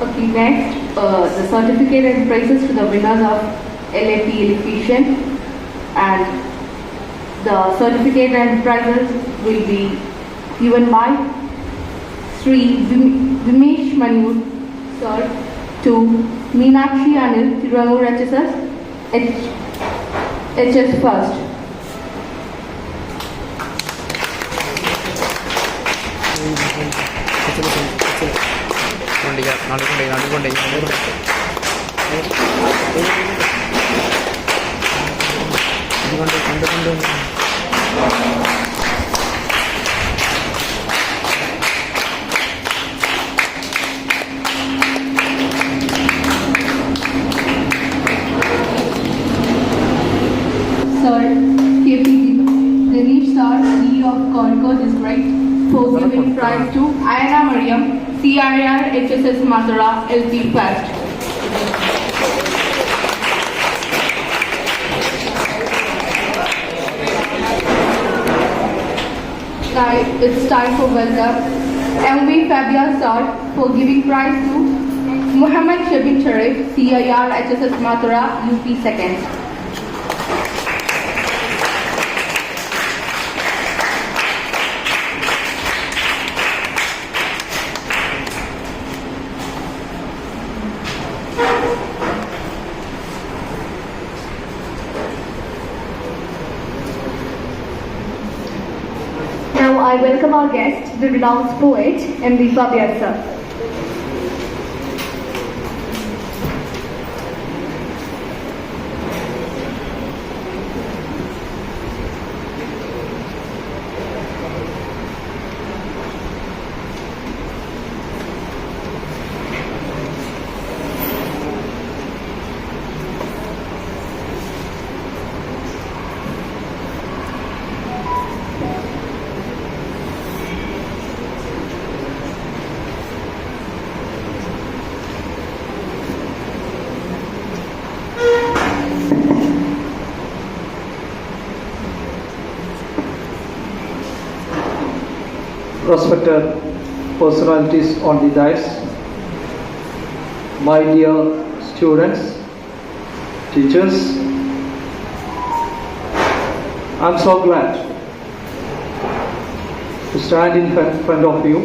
Okay, next, the certificate and prizes to the winners of LAP Electrician, and the certificate and prizes will be given by Sri Dinesh Manur sir to Meenakshi Anil, Tiruvangur HSS, HS first. Sir, KP Dinesh Sir, CEO of Concord District, for giving prize to Ayana Mariam, CIR HSS Mathura, LP First. It's time for welcome MV Fabia Sir for giving prize to Muhammad Shabin Sharif, CIR HSS Mathura, UP Second. I welcome our guest, the renowned poet, M.V. Fabia sir. Respected personalities on the dais, my dear students, teachers, I'm so glad to stand in front of you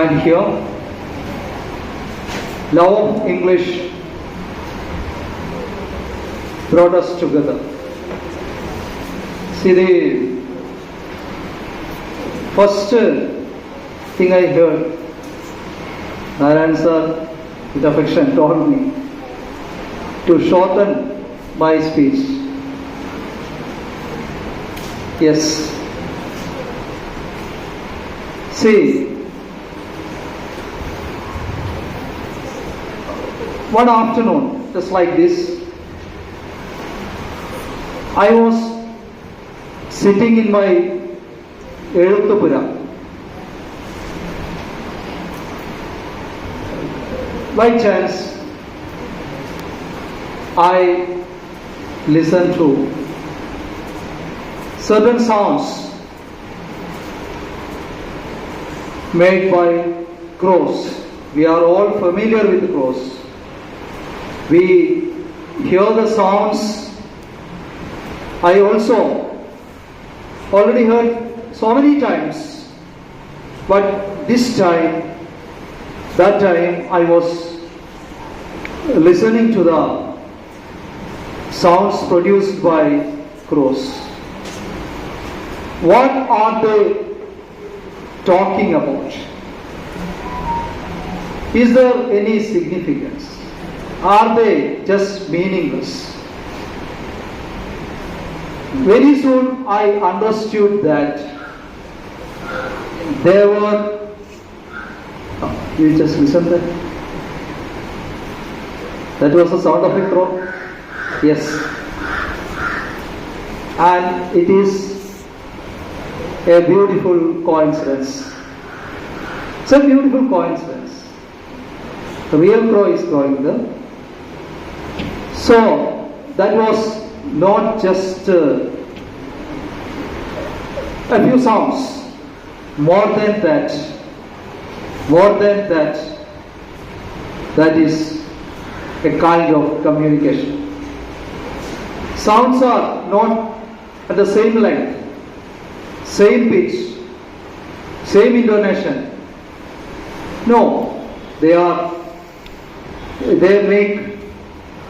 and here love of English brought us together. See, the first thing I heard, Narayanan sir with affection told me to shorten my speech. Yes. See, one afternoon, just like this, I was sitting in my 'എഴുത്തുപുര. by chance, I listen to certain sounds made by crows. We are all familiar with crows. We hear the sounds. I also already heard so many times, but that time I was listening to the sounds produced by crows. What are they talking about? Is there any significance? Are they just meaningless? Very soon I understood that there were. You just listen to that. That was the sound of a crow. Yes. And it is a beautiful coincidence. It's a beautiful coincidence. The real crow is crowing there. So that was not just a few sounds. More than that, that is a kind of communication. Sounds are not at the same length, same pitch, same intonation. No, they make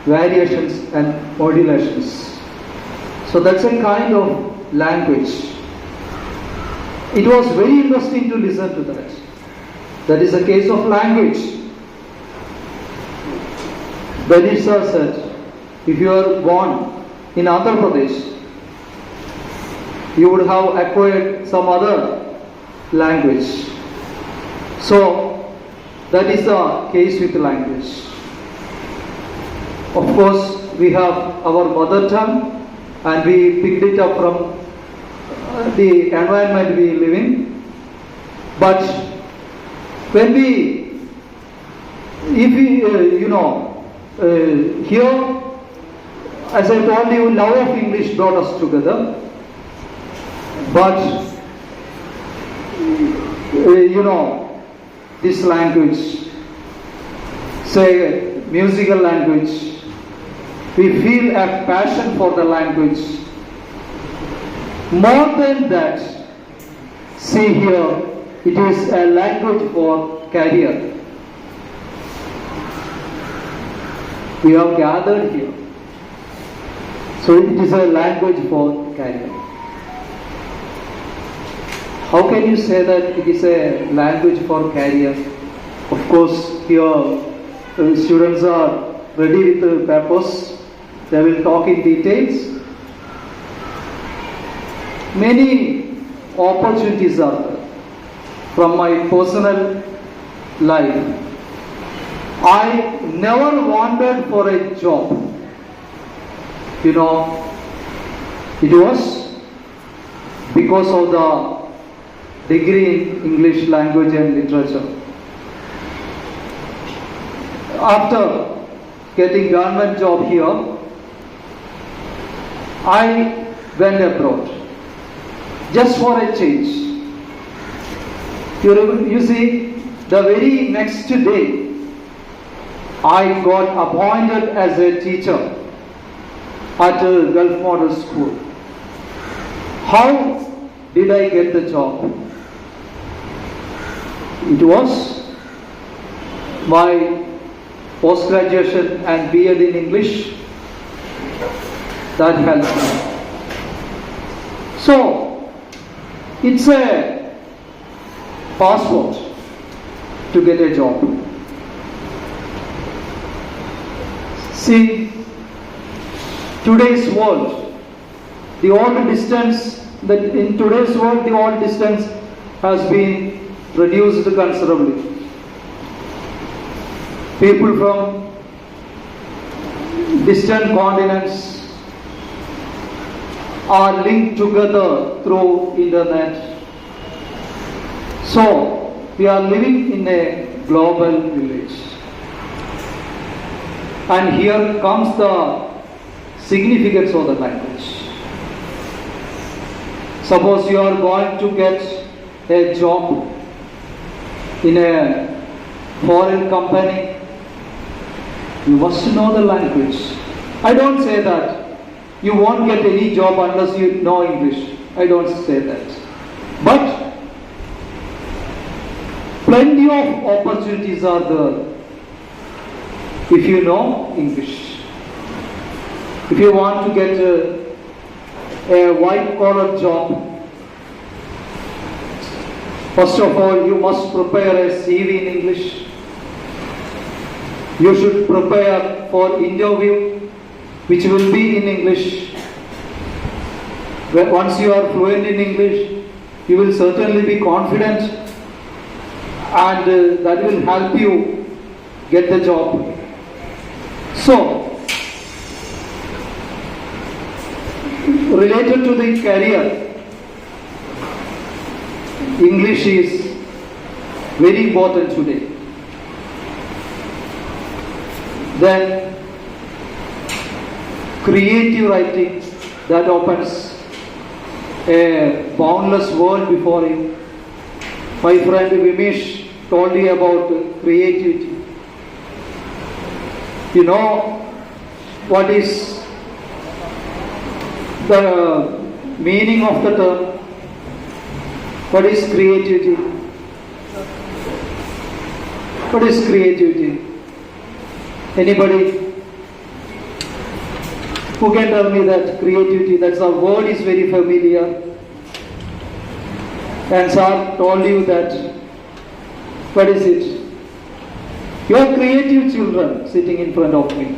variations and modulations. So that's a kind of language. It was very interesting to listen to that. That is a case of language. Benit sir said, if you are born in Andhra Pradesh, you would have acquired some other language. So that is the case with language. Of course, we have our mother tongue and we picked it up from the environment we live in. But when here, as I told you, love of English brought us together. But, this language, say musical language, we feel a passion for the language. More than that, see here, it is a language for career. We have gathered here. So it is a language for career. How can you say that it is a language for career? Of course, here students are ready with the papers. They will talk in details. Many opportunities are there. From my personal life, I never wanted for a job. It was because of the degree in English language and literature. After getting government job here, I went abroad just for a change. You see, the very next day, I got appointed as a teacher at a Gulf Model School. How did I get the job? It was my post-graduation and B.Ed in English that helped me. So, it's a passport to get a job. See, today's world, the old distance has been reduced considerably. People from distant continents are linked together through internet. So, we are living in a global village. And here comes the significance of the language. Suppose you are going to get a job in a foreign company, you must know the language. I don't say that you won't get any job unless you know English. I don't say that. But plenty of opportunities are there if you know English. If you want to get a white collar job, first of all, you must prepare a CV in English. You should prepare for interview, which will be in English. Once you are fluent in English, you will certainly be confident, and that will help you get the job. So, related to the career, English is very important today. Then creative writing, that opens a boundless world before you. My friend Vimish told you about creativity. You know what is the meaning of the term? What is creativity? What is creativity? Anybody who can tell me that creativity, that's a word is very familiar? And sir told you that. What is it? You are creative children sitting in front of me.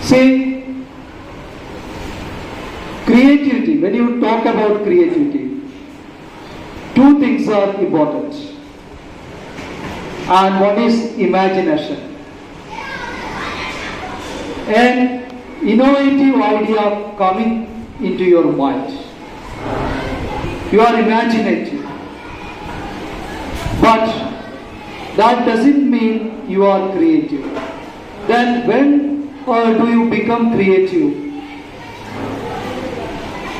See, creativity, when you talk about creativity, two things are important. And one is imagination. An innovative idea coming into your mind. You are imaginative. But that doesn't mean you are creative. Then when do you become creative?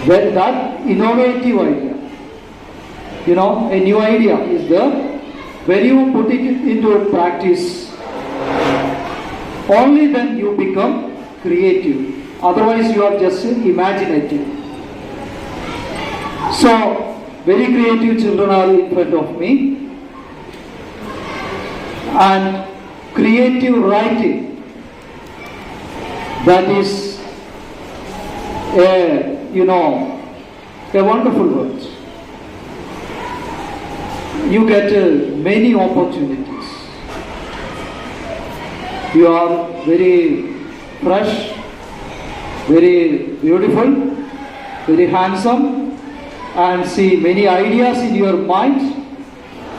When that innovative idea, a new idea is there. When you put it into practice, only then you become creative. Otherwise you are just imaginative. So, very creative children are in front of me. And creative writing, that is a wonderful word. You get many opportunities. You are very fresh, very beautiful, very handsome, and see many ideas in your mind.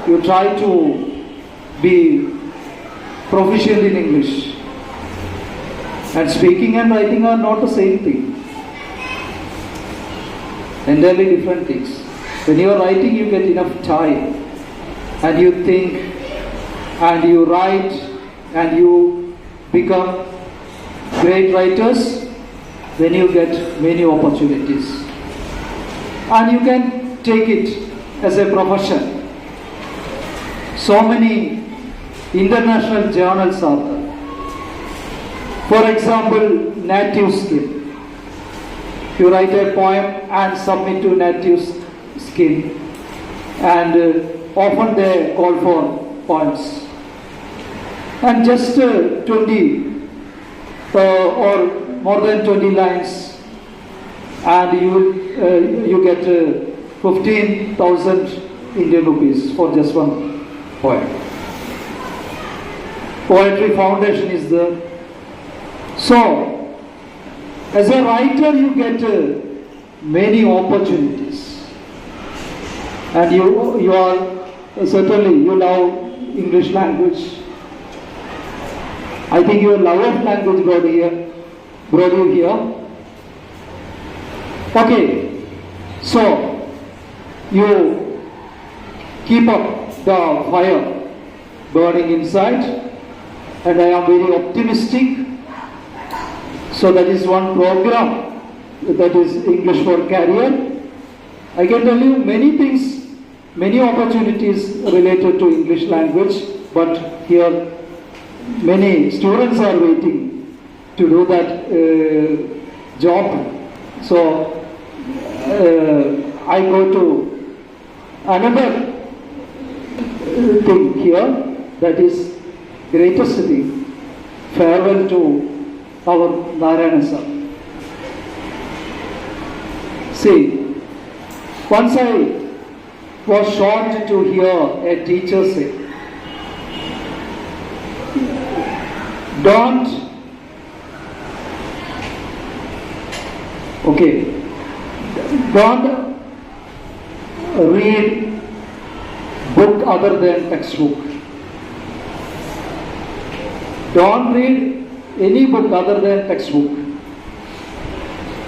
You try to be proficient in English. And speaking and writing are not the same thing. Entirely different things. When you are writing, you get enough time. And you think, and you write, and you become great writers. Then you get many opportunities. And you can take it as a profession. So many international journals are there. For example, native skill. You write a poem and submit to native skill, and often they call for poems. And just 20 or more than 20 lines, and you get 15,000 Indian rupees for just one poem. Poetry Foundation is there. So, as a writer, you get many opportunities, and you are certainly you love English language. I think your love of language brought you here. Okay, so you keep up the fire burning inside, and I am very optimistic. So that is one program, that is English for Career. I can tell you many things, many opportunities related to English language, but here many students are waiting to do that job. So I go to another thing here, that is greatest thing. Farewell to our Narayanan sir. See, once I was shocked to hear a teacher say, don't read book other than textbook. Don't read any book other than textbook.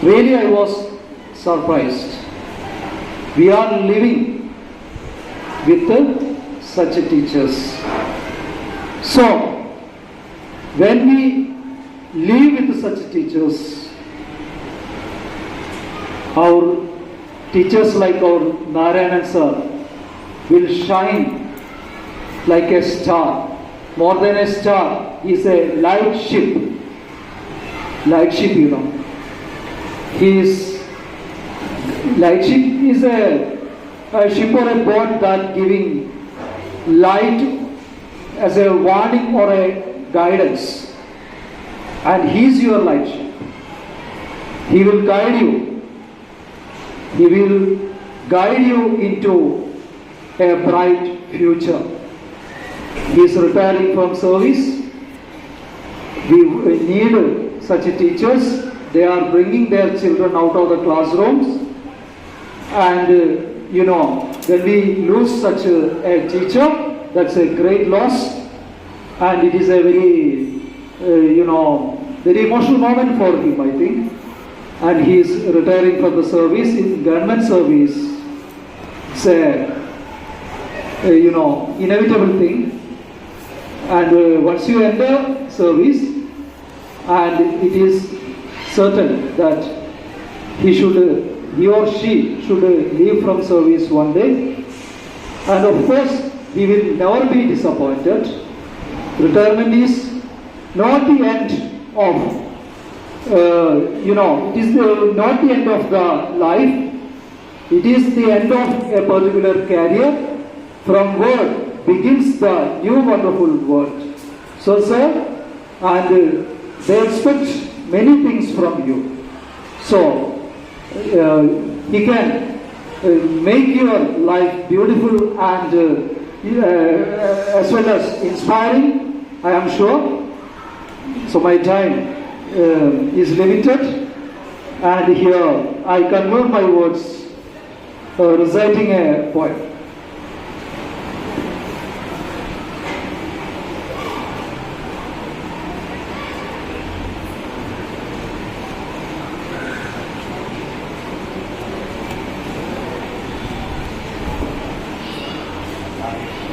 Really, I was surprised. We are living with such teachers. So, when we live with such teachers, our teachers like our Narayanan sir will shine like a star. More than a star, he is a light ship. Light ship, you know. Light ship is a ship or a boat that giving light as a warning or a guidance. And he is your light ship. He will guide you. He will guide you into a bright future. He is retiring from service. We need such teachers. They are bringing their children out of the classrooms. And when we lose such a teacher, that's a great loss. And it is a very, very emotional moment for him, I think. And he is retiring from the service, in government service. It's a, inevitable thing. And once you enter service, and it is certain that he or she should leave from service one day. And of course, he will never be disappointed. Retirement is not the end of, it is not the end of the life. It is the end of a particular career. From where begins the new wonderful world. So, sir, and they expect many things from you. So, he can make your life beautiful and as well as inspiring, I am sure. So, my time is limited, and here I conclude my words reciting a poem.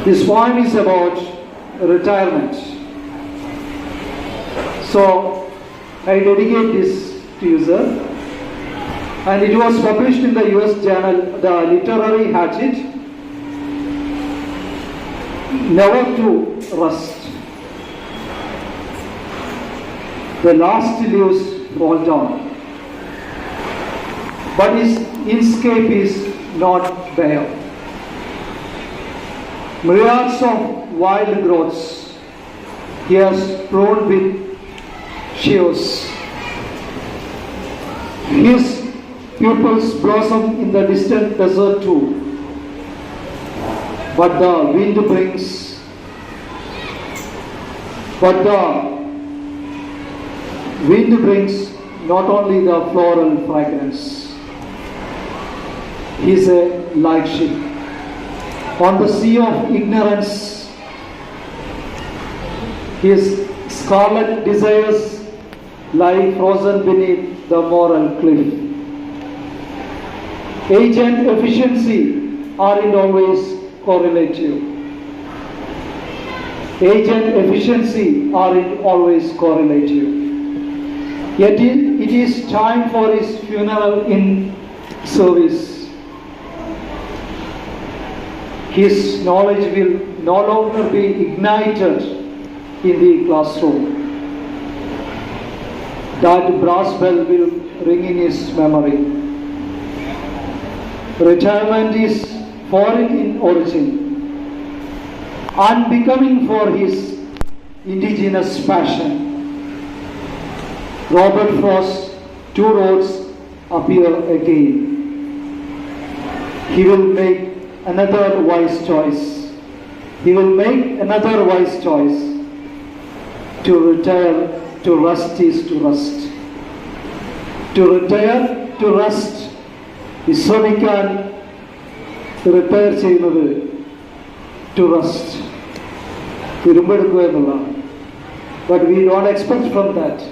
This poem is about retirement. So, I dedicate this to you, sir. And it was published in the US journal, The Literary Hatchet. Never to rust. The last leaves fall down. But his inscape is not bare. Myriads of wild growths he has pruned with shears. His pupils blossom in the distant desert too. But the wind brings, not only the floral fragrance. He is a light ship on the sea of ignorance. His scarlet desires lie frozen beneath the moral cliff. Age and efficiency aren't always correlative. Agent efficiency aren't always correlative. Yet it is time for his funeral in service. His knowledge will no longer be ignited in the classroom. That brass bell will ring in his memory. Retirement is foreign in origin, unbecoming for his indigenous passion. Robert Frost's two roads appear again. He will make another wise choice. He will make another wise choice. To retire, to rust is to rust. To retire, to rust. വിശ്രമിക്കാൻ repair ചെയ്യുന്നത് to rest, ഇരുമ്പെടുക്കുക എന്നുള്ളതാണ്. But we don't expect from that.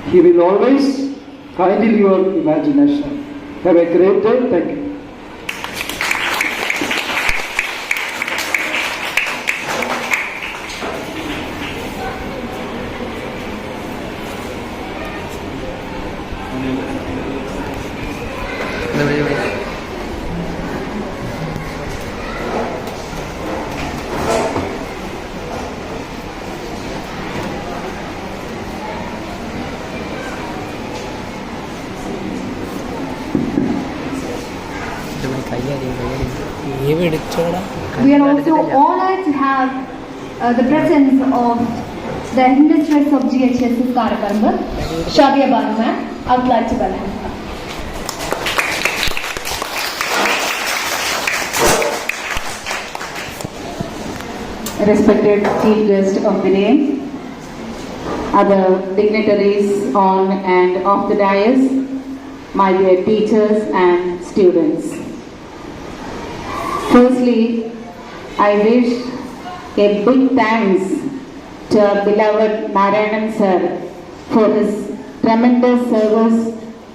He will always കൈൻഡിൽ your imagination. Have A great day. Thank you. We are also honored to have the presence of the headmistress of GHSS Karappamba, Shadia Banu ma'am. I would like to welcome her. Respected chief guest of the day, other dignitaries on and off the dais, my dear teachers and students. Firstly, I wish a big thanks to our beloved Narayanan sir for his tremendous service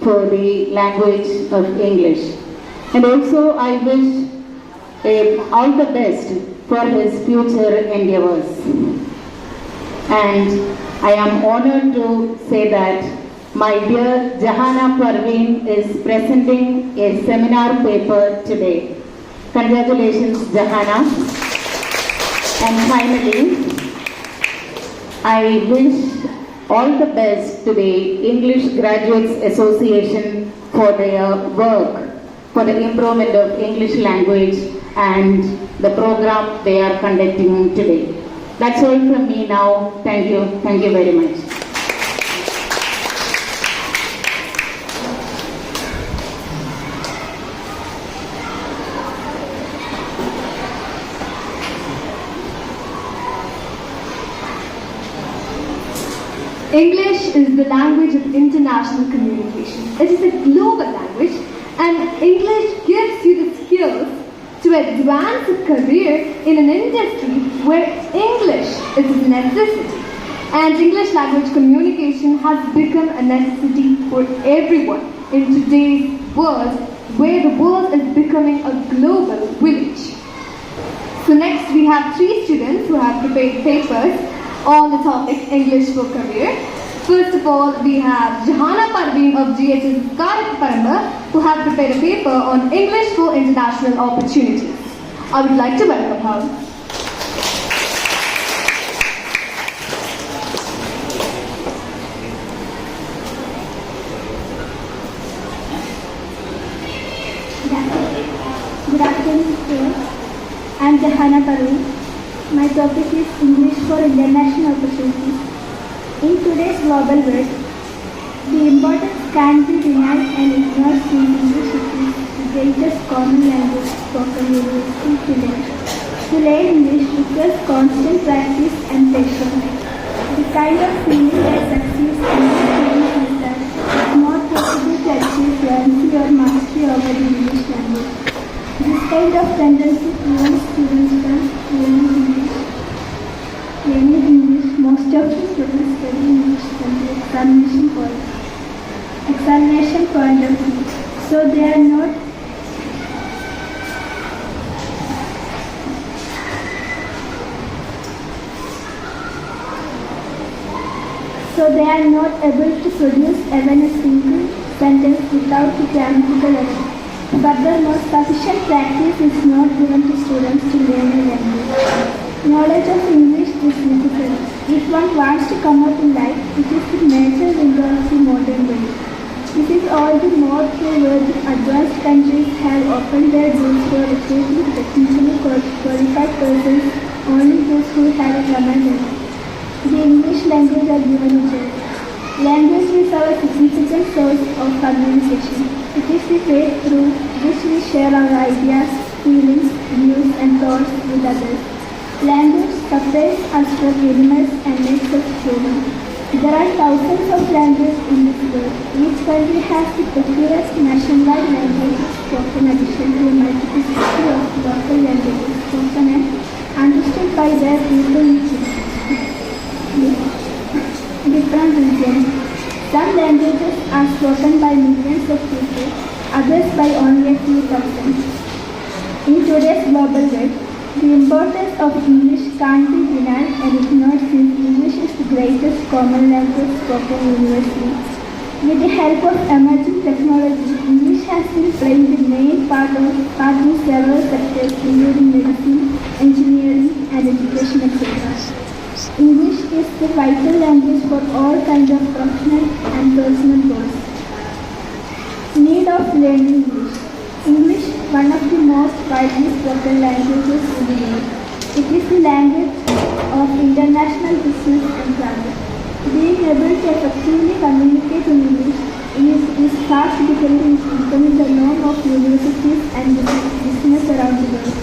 for the language of English. And also I wish all the best for his future endeavors. And I am honored to say that my dear Jahana Parveen is presenting a seminar paper today. Congratulations, Jahana. And finally, I wish all the best to the English Graduates Association for their work for the improvement of English language and the program they are conducting today. That's all from me now. Thank you. Thank you very much. English is the language of international communication. It is a global language, and English gives you the skills to advance a career in an industry where English is a necessity. And English language communication has become a necessity for everyone in today's world, where the world is becoming a global village. So next we have 3 students who have prepared papers on the topic English for Career. First of all, we have Jahana Parveen of GHSS Karappamba, who have prepared a paper on English for International Opportunities. I would like to welcome her. Good afternoon, students. I am Jahana Parveen. My topic is English for International Opportunities. In today's global world, the importance can't be denied and ignored since English is the greatest common language spoken universally today. To learn English requires constant practice and patience. The kind of feeling that succeeds in this feeling is that it's not possible to achieve fluency or mastery over the English language. This kind of tendency prevents students from learning English. Most of the students study English from the examination point of view. So they are not so they are not able to produce even a single sentence without the grammatical error. Furthermore, sufficient practice is not given to students to learn a language. Knowledge of English is necessary. If one wants to come out in life, it is the major window of the modern world. This is all the more true where the advanced countries have opened their doors for recruiting technically qualified persons, only those who have a common language. The English language are given a chance. Language is our significant source of communication. It is the way through which we share our ideas, feelings, views and thoughts with others. Language separates us from animals and makes us human. There are thousands of languages in this world. Each country has the peculiar nationwide languages spoken in addition to a multiplicity of local languages spoken and understood by their people in different regions. Some languages are spoken by millions of people, others by only a few thousands. In today's global world, the importance of English can't be denied and ignored since English is the greatest common language spoken universally. With the help of emerging technology, English has been playing the main part in several sectors including medicine, engineering and education etc. English is the vital language for all kinds of professional and personal goals. Need of learning English. English, one of the most widely spoken languages in the world. It is the language of international business and travel. Being able to effectively communicate in English is fast becoming the norm of universities and business around the world.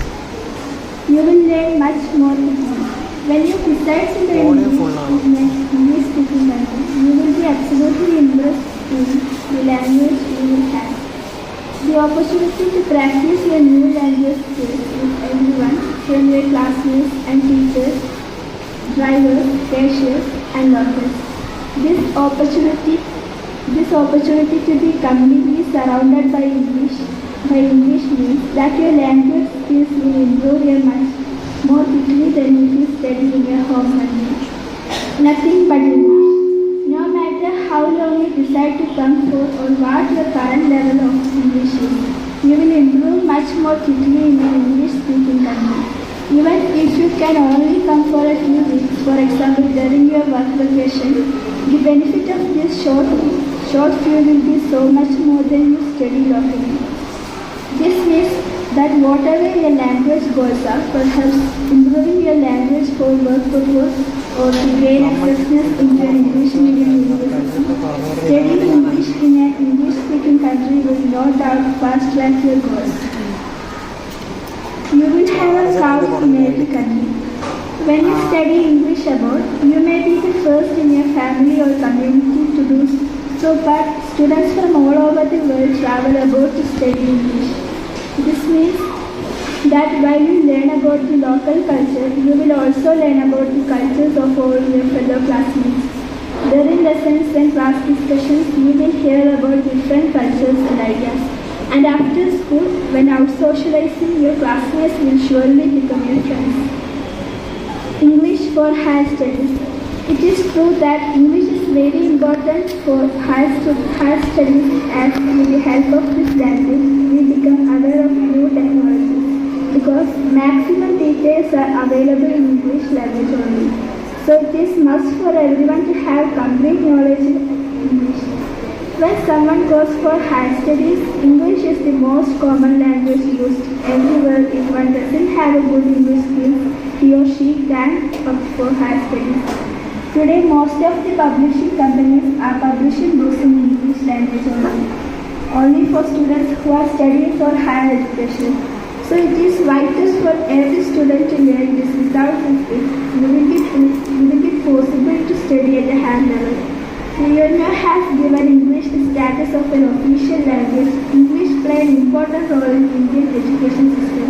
You will learn much more quickly. When you decide to learn English speaking country, you will be absolutely impressed in the language you will have. The opportunity to practice your new language skills with everyone from your classmates and teachers, drivers, cashiers and locals. This opportunity to be completely surrounded by English means that your language skills will improve your much more quickly than if you study in your home country. Nothing but English. No matter how long you decide to come for or what your current level of English is, you will improve much more quickly in an English-speaking country. Even if you can only come for a few weeks, for example during your work vacation, the benefit of this short few will be so much more than you study locally. This means that whatever your language goals are, perhaps improving your language for work purpose or to gain access into an English medium university, studying English in an English-speaking country will no doubt fast-track your goals. You will have a proud in every country. When you study English abroad, you may be the first in your family or community to do so, but students from all over the world travel abroad to study English. This means that while you learn about the local culture, you will also learn about the cultures of all your fellow classmates. During lessons and class discussions, you will hear about different cultures and ideas. And after school, when out socializing, your classmates will surely become your friends. English for higher studies. It is true that English is very important for higher studies as with the help of this language, we become aware of new technologies because maximum details are available in English language only. So it is must for everyone to have complete knowledge in English. When someone goes for higher studies, English is the most common language used everywhere. If one doesn't have a good English skills, he or she can opt for higher studies. Today, most of the publishing companies are publishing books in English language only for students who are studying for higher education. So it is vital for every student to learn this. Without this, it will be possible to study at a higher level. The UNO has given English the status of an official language. English plays an important role in Indian education system.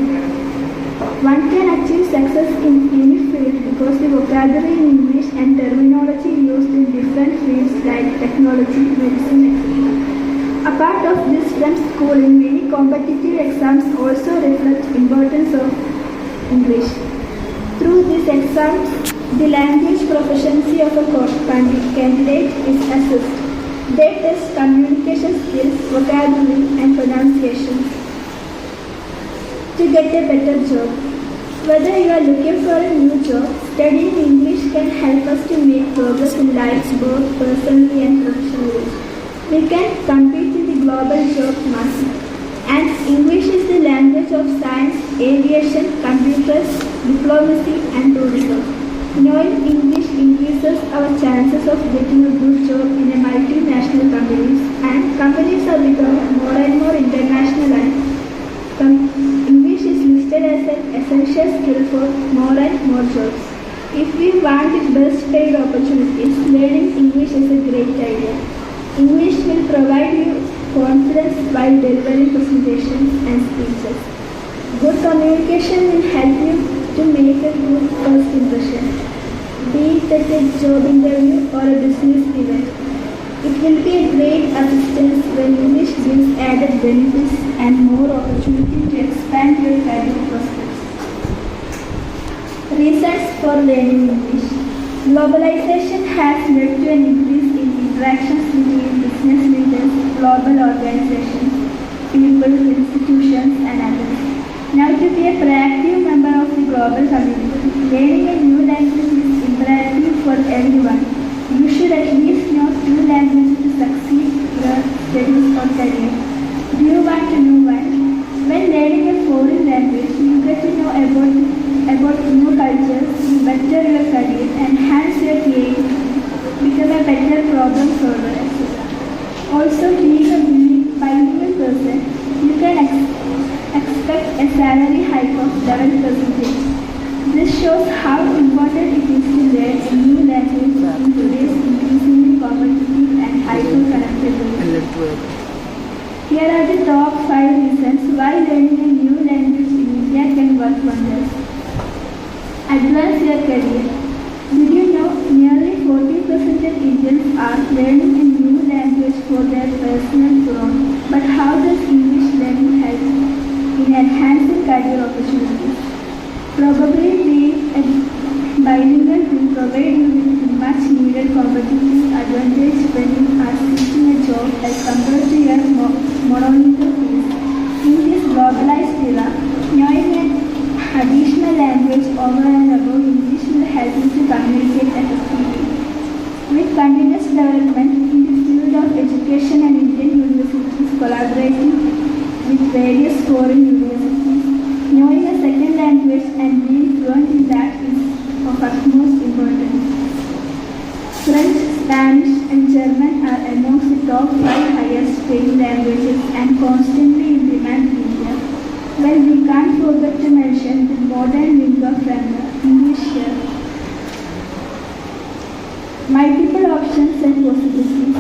One can achieve success in any field because the vocabulary in English and terminology used in different fields like technology, medicine, etc. Apart of this from schooling, many competitive exams also reflect importance of English. Through these exams, The language proficiency of a candidate is assessed. They test communication skills, vocabulary, and pronunciation to get a better job. Whether you are looking for a new job, studying English can help us to make progress in life both personally and professionally. We can compete in the global job market. And English is the language of science, aviation, computers, diplomacy, and tourism. Knowing English increases our chances of getting a good job in a multinational companies, and companies are becoming more and more internationalized. English is listed as an essential skill for more and more jobs. If we want the best paid opportunities, learning English is a great idea. English will provide you confidence while delivering presentations and speeches. Good communication will help you to make a good first impression, be it at a job interview or a business event. It will be a great assistance when English gives added benefits and more opportunity to expand your career prospects. Reasons for learning English. Globalization has led to an increase in interactions between business leaders, global organizations, people, institutions, and others. Now, to be a proactive member of the global community, learning a new language is imperative for everyone. You should at least know 2 languages to succeed your studies or career. Do you want to know why? When learning a foreign language, you get to know about new cultures, you better your career, enhance your creativity, become a better problem solver, etc. Also, being a bilingual person, you can expect a salary hike of 7%. This shows how important it is to learn a new language in today's increasingly competitive and hyper-connected world. Here are the top 5 reasons why learning a new language in India can work wonders. Advance your career. Did you know nearly 40% of Indians are learning a new language for their personal growth? But how does English learning help in enhancing career opportunities? Probably being a bilingual will provide you with much needed competitive advantage when you are seeking a job as compared to your monolingual peers. In this globalized era, knowing an additional language over and above English will help you to communicate effectively. With continuous development in the field of education and Indian universities collaborating with various foreign universities, knowing a second language and being fluent in that is of utmost importance. French, Spanish, and German are amongst the top 5 highest paid languages and constantly in demand in India. Well, we can't forget to mention the modern lingua franca, English here. Multiple options and possibilities.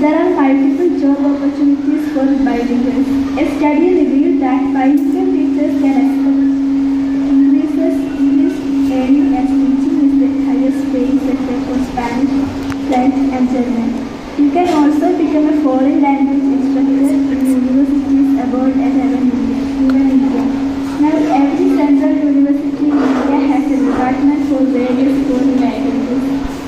There are multiple job opportunities for bilinguals. A study revealed that bilingual teachers can expect increases English earning as teaching is the highest paying sector for Spanish, French, and German. You can also become a foreign language instructor in universities abroad and even India. Now, every central university in India has a department for various foreign languages.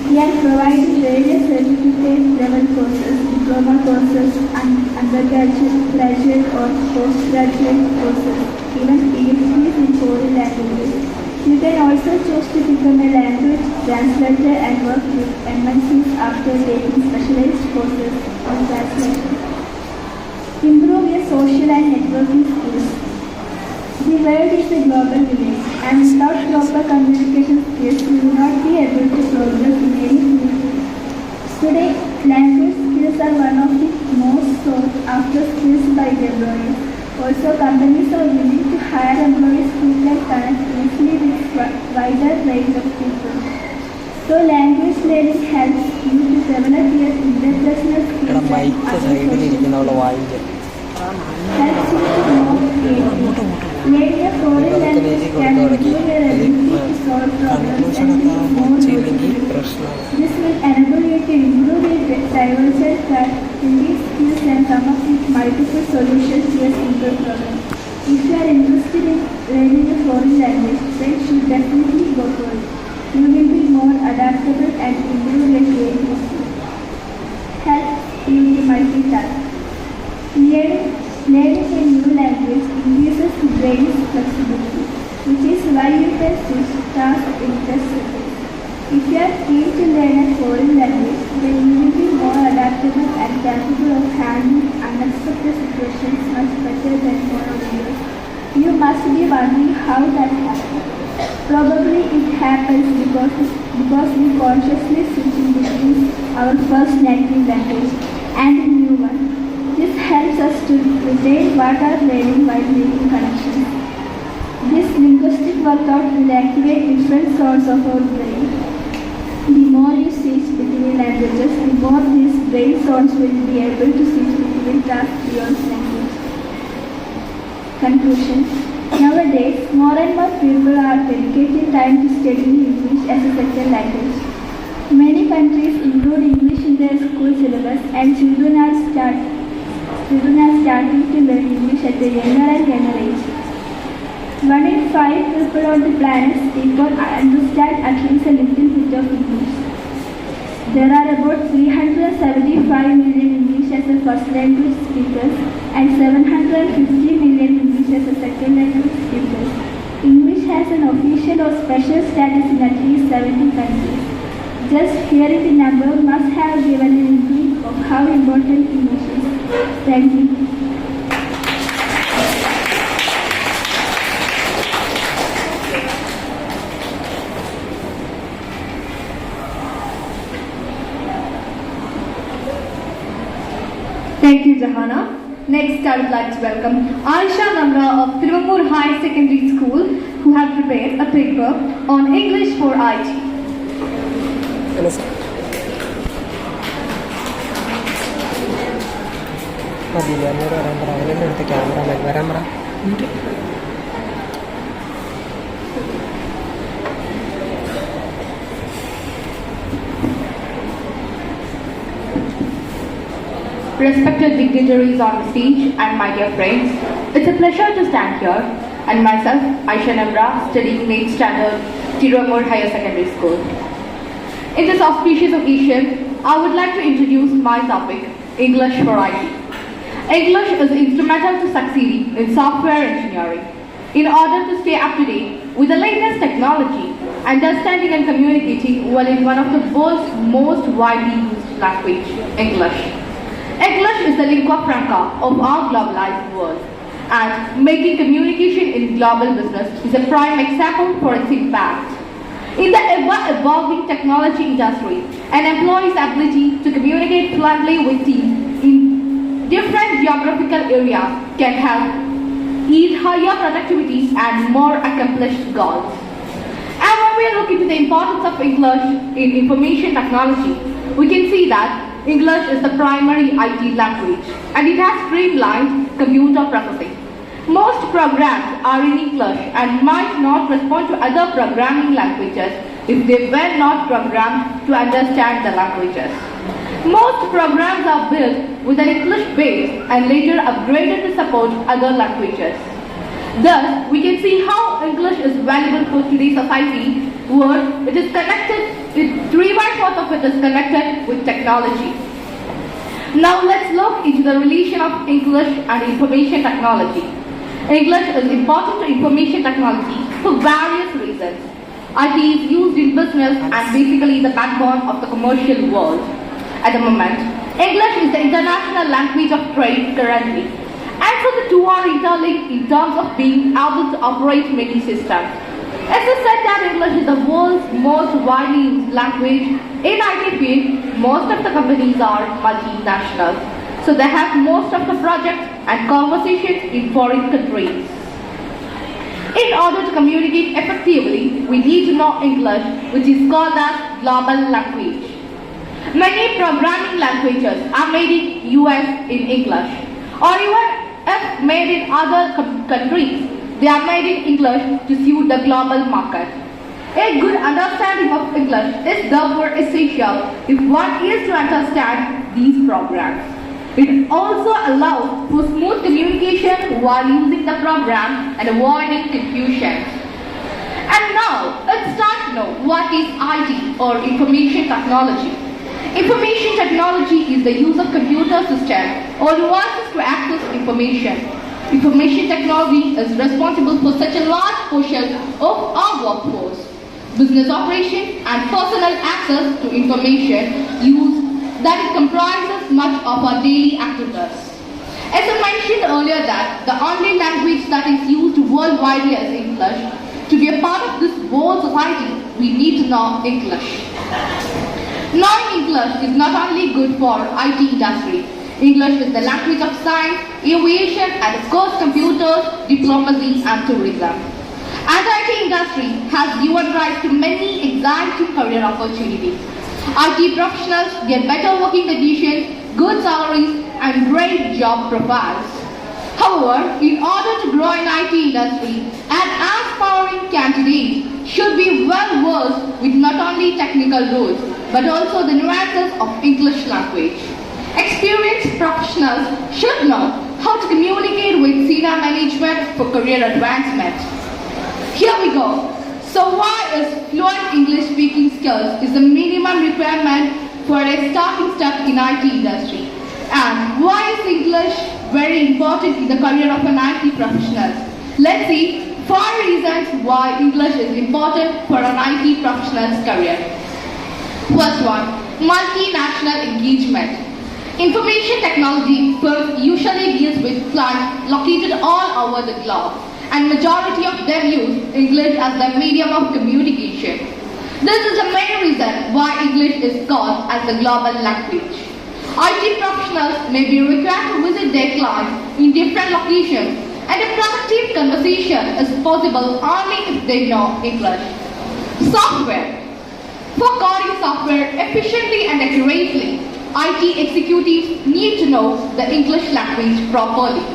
We are providing various certificate level courses, diploma courses, and undergraduate, graduate, or postgraduate courses, even PhDs in foreign languages. You can also choose to become a language translator and work with MNCs after taking specialized courses on translation. Improve your social and networking skills. The world is a global village, and without proper communication skills, you will not be able to progress in any field. Today, language skills are one of the most sought after skills by employers. Also, companies are willing to hire employees who can connect easily with a wider range of people. So, language learning helps you to develop your interpersonal skills and other social helps you to know creativity. Learning a foreign language can improve your ability to solve problems and be more motivated. This will enable you to improve your divergent creative skills and come up with multiple solutions to a single problem. If you are interested in learning a foreign language, then you should definitely go for it. You will be more in just seconds. If you are keen to learn a foreign language, then you will be more adaptable and capable of handling unexpected situations much better than foreigners. You must be wondering how that happens. Probably it happens because we consciously switch between our first native language and a new one. This helps us to retain what we are learning while making connections. This linguistic workout will activate different zones of our brain. The more you switch between languages, the more these brain zones will be able to switch between tasks beyond language. Conclusion. Nowadays, more and more people are dedicating time to studying English as a second language. Many countries include English in their school syllabus, and children are starting to learn English at a younger and younger age. 1 in 5 people on the planet speak or understand at least a little bit of English. There are about 375 million English as a first language speakers and 750 million English as a second language speakers. English has an official or special status in at least 70 countries. Just hearing the number must have given an inkling of how important English is. Thank you. Thank you, Jahana. Next, I would like to welcome Aisha Namra of Tirumur High Secondary School, who have prepared a paper on English for IT. Respected dignitaries on the stage and my dear friends, it's a pleasure to stand here and myself, Aisha Namra, studying 8th standard, Tirumur Higher Secondary School. In this auspicious occasion, I would like to introduce my topic, English for IT. English is instrumental to succeeding in software engineering. In order to stay up to date with the latest technology, understanding and communicating well in one of the world's most widely used language, English. English is the lingua franca of our globalized world, and making communication in global business is a prime example for its impact. In the ever-evolving technology industry, an employee's ability to communicate fluently with teams in different geographical areas can help yield higher productivity and more accomplished goals. And when we look into the importance of English in information technology, we can see that English is the primary IT language, and it has streamlined computer processing. Most programs are in English and might not respond to other programming languages if they were not programmed to understand the languages. Most programs are built with an English base and later upgraded to support other languages. Thus, we can see how English is valuable for today's society, where it is connected, 3/4 of it is connected with technology. Now let's look into the relation of English and information technology. English is important to information technology for various reasons. IT is used in business and basically the backbone of the commercial world. At the moment, English is the international language of trade currently. And so the two are interlinked in terms of being able to operate many systems. As I said that English is the world's most widely used language, in IT field, most of the companies are multinational. So they have most of the projects and conversations in foreign countries. In order to communicate effectively, we need to know English, which is called as global language. Many programming languages are made in US in English, or even if made in other countries, they are made in English to suit the global market. A good understanding of English is therefore essential if one is to understand these programs. It also allows for smooth communication while using the program and avoiding confusion. And now, let's start to know what is IT or information technology. Information technology is the use of computer systems or devices to access information. Information technology is responsible for such a large portion of our workforce. business operation, and personal access to information use that it comprises much of our daily activities. As I mentioned earlier that the only language that is used worldwide is English. To be a part of this world society, we need to know English. Knowing English is not only good for IT industry. English is the language of science, aviation, and of course computers, diplomacy, and tourism. And the IT industry has given rise to many exciting career opportunities. IT professionals get better working conditions, good salaries, and great job profiles. However, in order to grow in IT industry, an aspiring candidate should be well versed with not only technical roles, but also the nuances of English language. Experienced professionals should know how to communicate with senior management for career advancement. Here we go. So why is fluent English speaking skills is the minimum requirement for a starting step in IT industry? And why is English very important in the career of an IT professional? Let's see 4 reasons why English is important for an IT professional's career. First one, multinational engagement. Information technology firms usually deals with clients located all over the globe, and majority of them use English as the medium of communication. This is the main reason why English is called as the global language. IT professionals may be required to visit their clients in different locations, and a productive conversation is possible only if they know English. Software. For coding software efficiently and accurately, IT executives need to know the English language properly.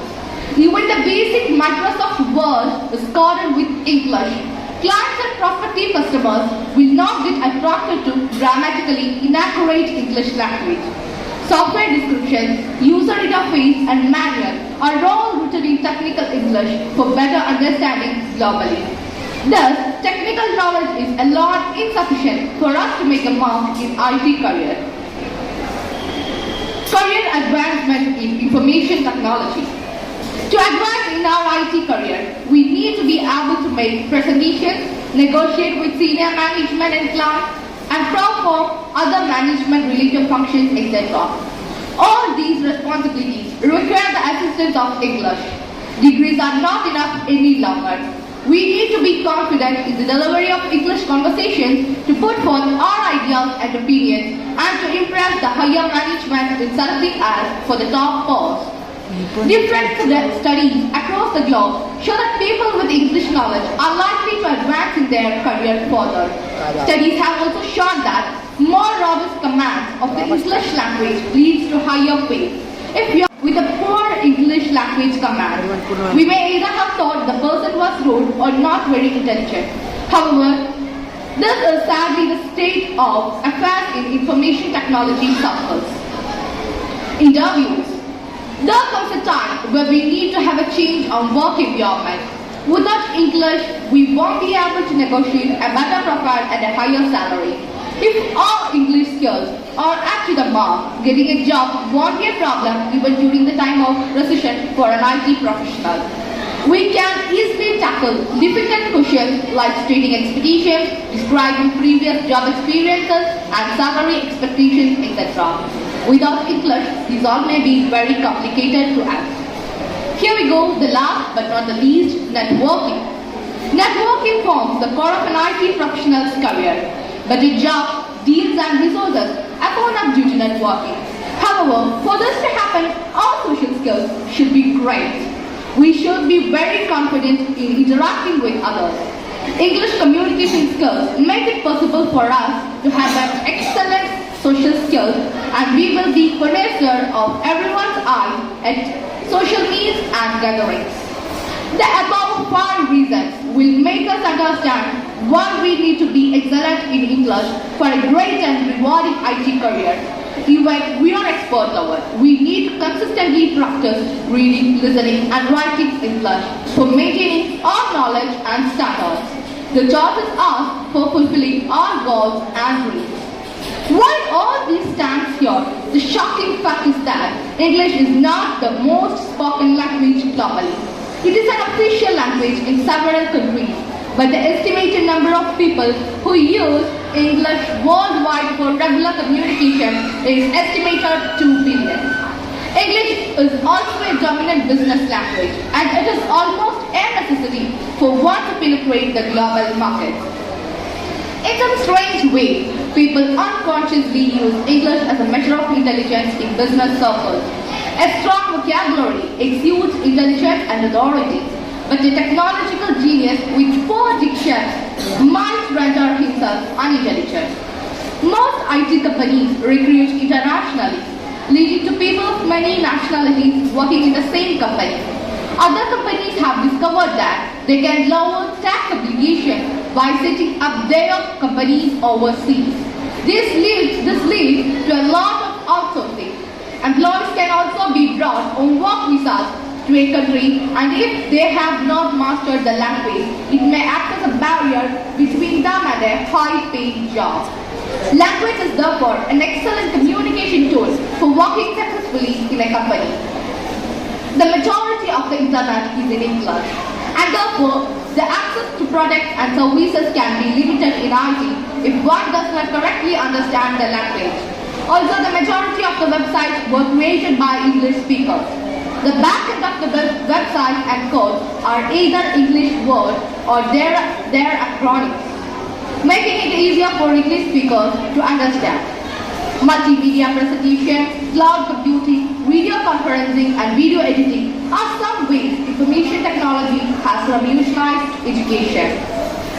Even the basic Microsoft Word is coded with English. Clients and prospective customers will not get attracted to grammatically inaccurate English language. Software descriptions, user interface, and manual are all written in technical English for better understanding globally. Thus, technical knowledge is alone insufficient for us to make a mark in IT career. Career advancement in information technology. To advance in our IT career, we need to be able to make presentations, negotiate with senior management and clients, and perform other management-related functions, etc. All these responsibilities require the assistance of English. Degrees are not enough any longer. We need to be confident in the delivery of English conversations to put forth our ideas and opinions and to impress the higher management in selecting us for the top post. Different studies across the globe show that people with English knowledge are likely to advance in their career further. Studies have also shown that more robust command of the English language leads to higher pay. If you are with a poor English language command, we may either have thought the person was rude or not very intelligent. However, this is sadly the state of affairs in information technology circles. Interviews. There comes a time where we need to have a change of work environment. Without English, we won't be able to negotiate a better profile and a higher salary. If all English skills are up to the mark, getting a job won't be a problem even during the time of recession for an IT professional. We can easily tackle difficult questions like stating expectations, describing previous job experiences, and salary expectations, etc. Without English, these all may be very complicated to ask. Here we go, the last but not the least, networking. Networking forms the core of an IT professional's career, but a job, deals and resources are found up due to networking. However, for this to happen, our social skills should be great. We should be very confident in interacting with others. English communication skills make it possible for us to have an excellent social skills, and we will be connoisseur of everyone's eyes at social meets and gatherings. The above 5 reasons will make us understand why we need to be excellent in English for a great and rewarding IT career. Even we are expert level, we need to consistently practice reading, listening, and writing English for maintaining our knowledge and standards. The choice is ours for fulfilling our goals and dreams. While all this stands here, the shocking fact is that English is not the most spoken language globally. It is an official language in several countries, but the estimated number of people who use English worldwide for regular communication is estimated 2 billion. English is also a dominant business language, and it is almost a necessity for one to penetrate the global market. In some strange way, people unconsciously use English as a measure of intelligence in business circles. A strong vocabulary exudes intelligence and authority, but a technological genius with poor diction might render himself unintelligent. Most IT companies recruit internationally, leading to people of many nationalities working in the same company. Other companies have discovered that they can lower tax obligation by setting up their companies overseas. This leads to a lot of outsourcing. Employees can also be brought on work visas to a country, and if they have not mastered the language, it may act as a barrier between them and a high-paying job. Language is therefore an excellent communication tool for working successfully in a company. The majority of the internet is in English, and therefore the access to products and services can be limited in IT if one does not correctly understand the language. Also, the majority of the websites were created by English speakers. The backend of the website and code are either English words or their acronyms, making it easier for English speakers to understand. Multimedia presentation, cloud computing, video conferencing, and video editing are some ways information technology has revolutionized education.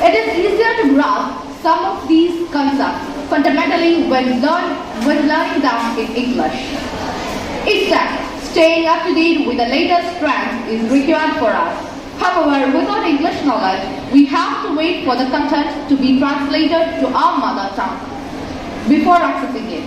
It is easier to grasp some of these concepts fundamentally when learning them in English. Instead, staying up to date with the latest trends is required for us. However, without English knowledge, we have to wait for the content to be translated to our mother tongue before accessing it.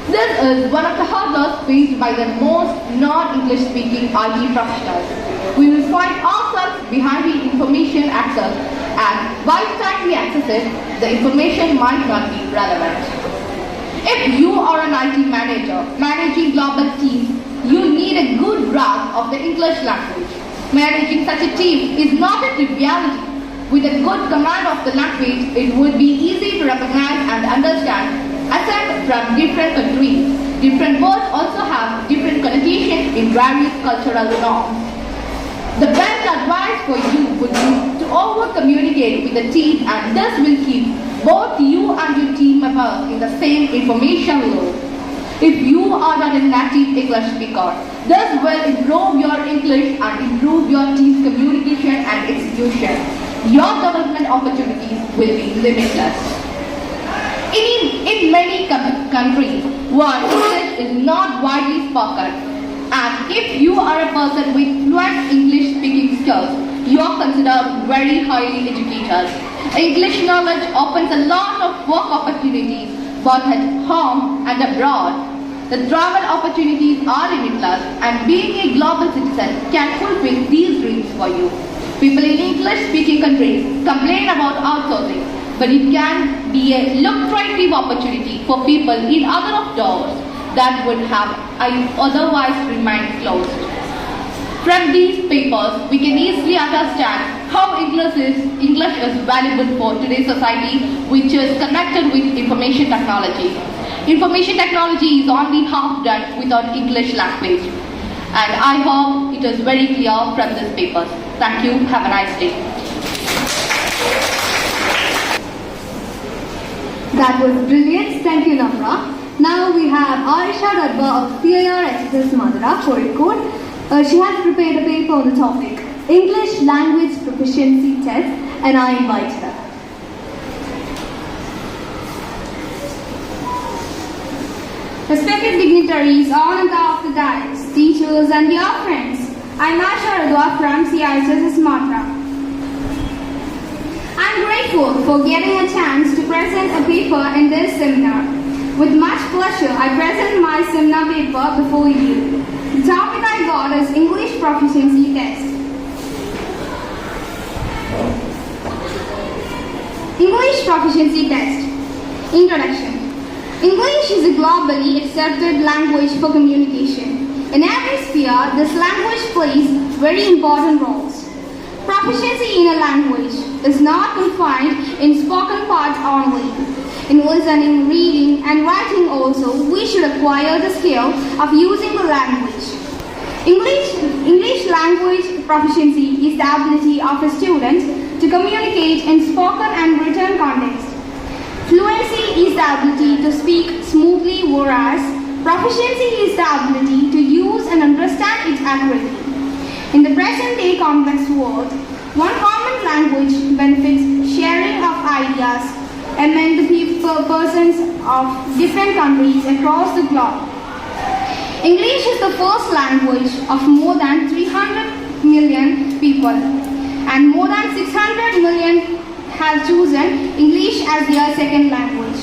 This is one of the hurdles faced by the most non-English speaking IT professionals. We will find ourselves behind the information access, and by the time we access it, the information might not be relevant. If you are an IT manager managing global teams, you need a good grasp of the English language. Managing such a team is not a triviality. With a good command of the language, it would be easy to recognize and understand accents from different countries. Different words also have different connotations in various cultural norms. The best advice for you would be to over-communicate with the team, and this will keep both you and your team members in the same information loop. If you are not a native English speaker, this will improve your English and improve your team's communication and execution. Your development opportunities will be limitless. In many countries, where English is not widely spoken, and if you are a person with fluent English speaking skills, you are considered very highly educated. English knowledge opens a lot of work opportunities both at home and abroad. The travel opportunities are limitless, and being a global citizen can fulfill these dreams for you. People in English-speaking countries complain about outsourcing, but it can be a lucrative opportunity for people in other doors that would have otherwise remained closed. From these papers, we can easily understand how English is valuable for today's society, which is connected with information technology. Information technology is only half done without English language. And I hope it is very clear from these papers. Thank you. Have a nice day. That was brilliant. Thank you, Namra. Now we have Aisha Darba of GHSS Madura, Kozhikode. She has prepared a paper on the topic, English Language Proficiency Test, and I invite her. Respected dignitaries, on and off the dais, teachers and dear friends, I'm Aisha Darba from GHSS Madura. I'm grateful for getting a chance to present a paper in this seminar. With much pleasure, I present my seminar paper before you. The topic I got is English Proficiency Test. English Proficiency Test. Introduction. English is a globally accepted language for communication. In every sphere, this language plays very important roles. Proficiency in a language is not confined in spoken parts only. In listening, reading, and writing also, we should acquire the skill of using the language. English language proficiency is the ability of a student to communicate in spoken and written context. Fluency is the ability to speak smoothly, whereas proficiency is the ability to use and understand it accurately. In the present-day complex world, one common language benefits sharing of ideas among the persons of different countries across the globe. English is the first language of more than 300 million people, and more than 600 million have chosen English as their second language.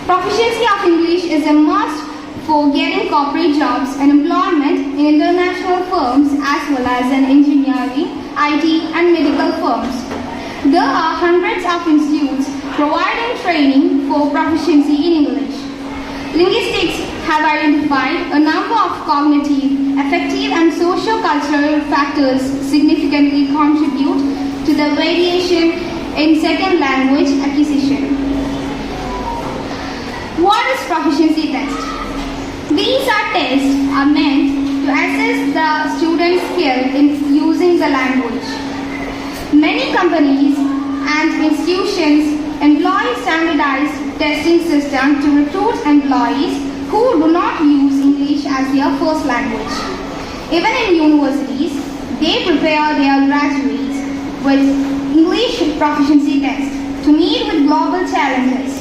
Proficiency of English is a must for getting corporate jobs and employment in international firms as well as in engineering, IT and medical firms. There are hundreds of institutes providing training for proficiency in English. Linguistics have identified a number of cognitive, affective and socio-cultural factors significantly contribute to the variation in second language acquisition. What is proficiency test? These tests are meant to assess the student's skill in using the language. Many companies and institutions employ standardized testing systems to recruit employees who do not use English as their first language. Even in universities, they prepare their graduates with English proficiency tests to meet with global challenges.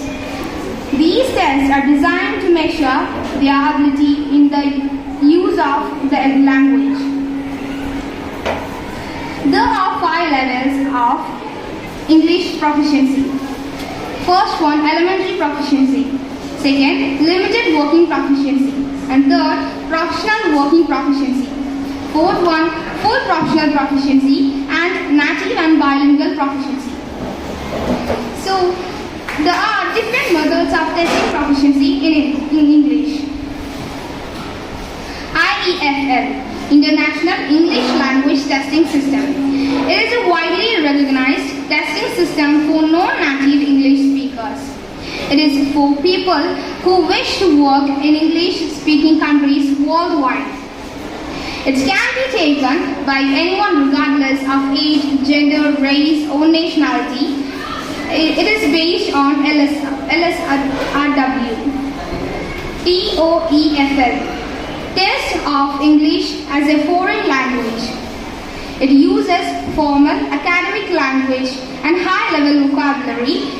These tests are designed to measure their ability in the use of the language. There are 5 levels of English proficiency. First one, elementary proficiency. Second, limited working proficiency. And third, professional working proficiency. Fourth one, full professional proficiency and native and bilingual proficiency. So, there are different methods of testing proficiency in English. IEFL, International English Language Testing System. It is a widely recognized testing system for non-native English speakers. It is for people who wish to work in English-speaking countries worldwide. It can be taken by anyone regardless of age, gender, race or nationality. It is based on LSRW. TOEFL, Test of English as a Foreign Language. It uses formal academic language and high-level vocabulary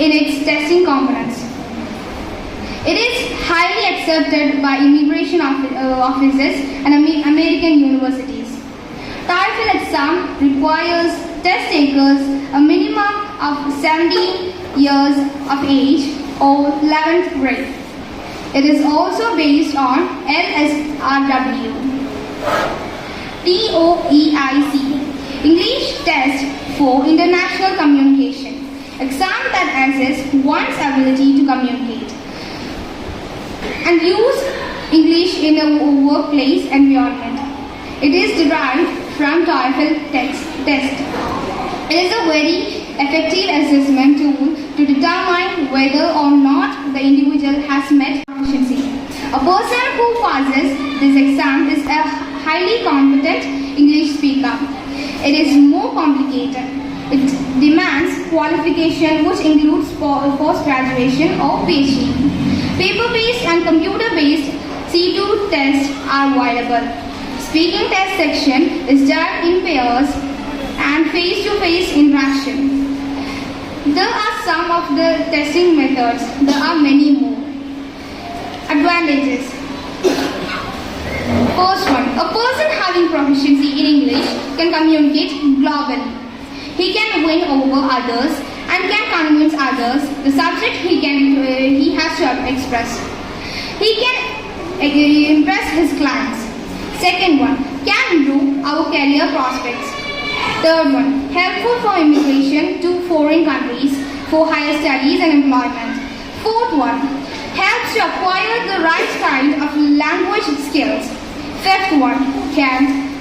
in its testing components. It is highly accepted by immigration offices and American universities. TOEFL exam requires test takers a minimum of 17 years of age or 11th grade. It is also based on LSRW. TOEIC, English Test for International Communication, exam that assesses one's ability to communicate and use English in a workplace environment. It is derived from TOEFL test. It is a very effective assessment tool to determine whether or not the individual has met proficiency. A person who passes this exam is a highly competent English speaker. It is more complicated. It demands qualification which includes post-graduation or PhD. Paper-based and computer-based C2 tests are available. Speaking test section is done in pairs and face-to-face interaction. There are some of the testing methods. There are many more. Advantages. First one, a person having proficiency in English can communicate globally. He can win over others and can convince others the subject he has to express. He can impress his clients. Second one, can improve our career prospects. Third one, helpful for immigration to foreign countries for higher studies and employment. Fourth one, helps to acquire the right kind of language skills. Fifth one, can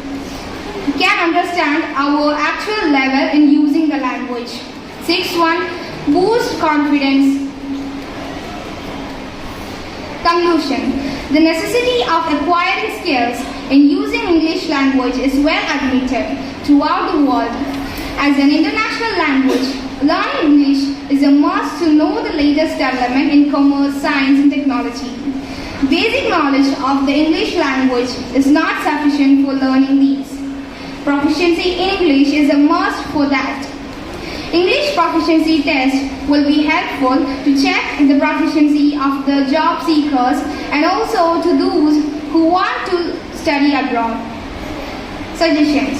can understand our actual level in using the language. 6.1 Boost confidence. Conclusion. The necessity of acquiring skills in using English language is well admitted throughout the world. As an international language, learning English is a must to know the latest development in commerce, science and technology. Basic knowledge of the English language is not sufficient for learning these. Proficiency in English is a must for that. English proficiency test will be helpful to check the proficiency of the job seekers and also to those who want to study abroad. Suggestions.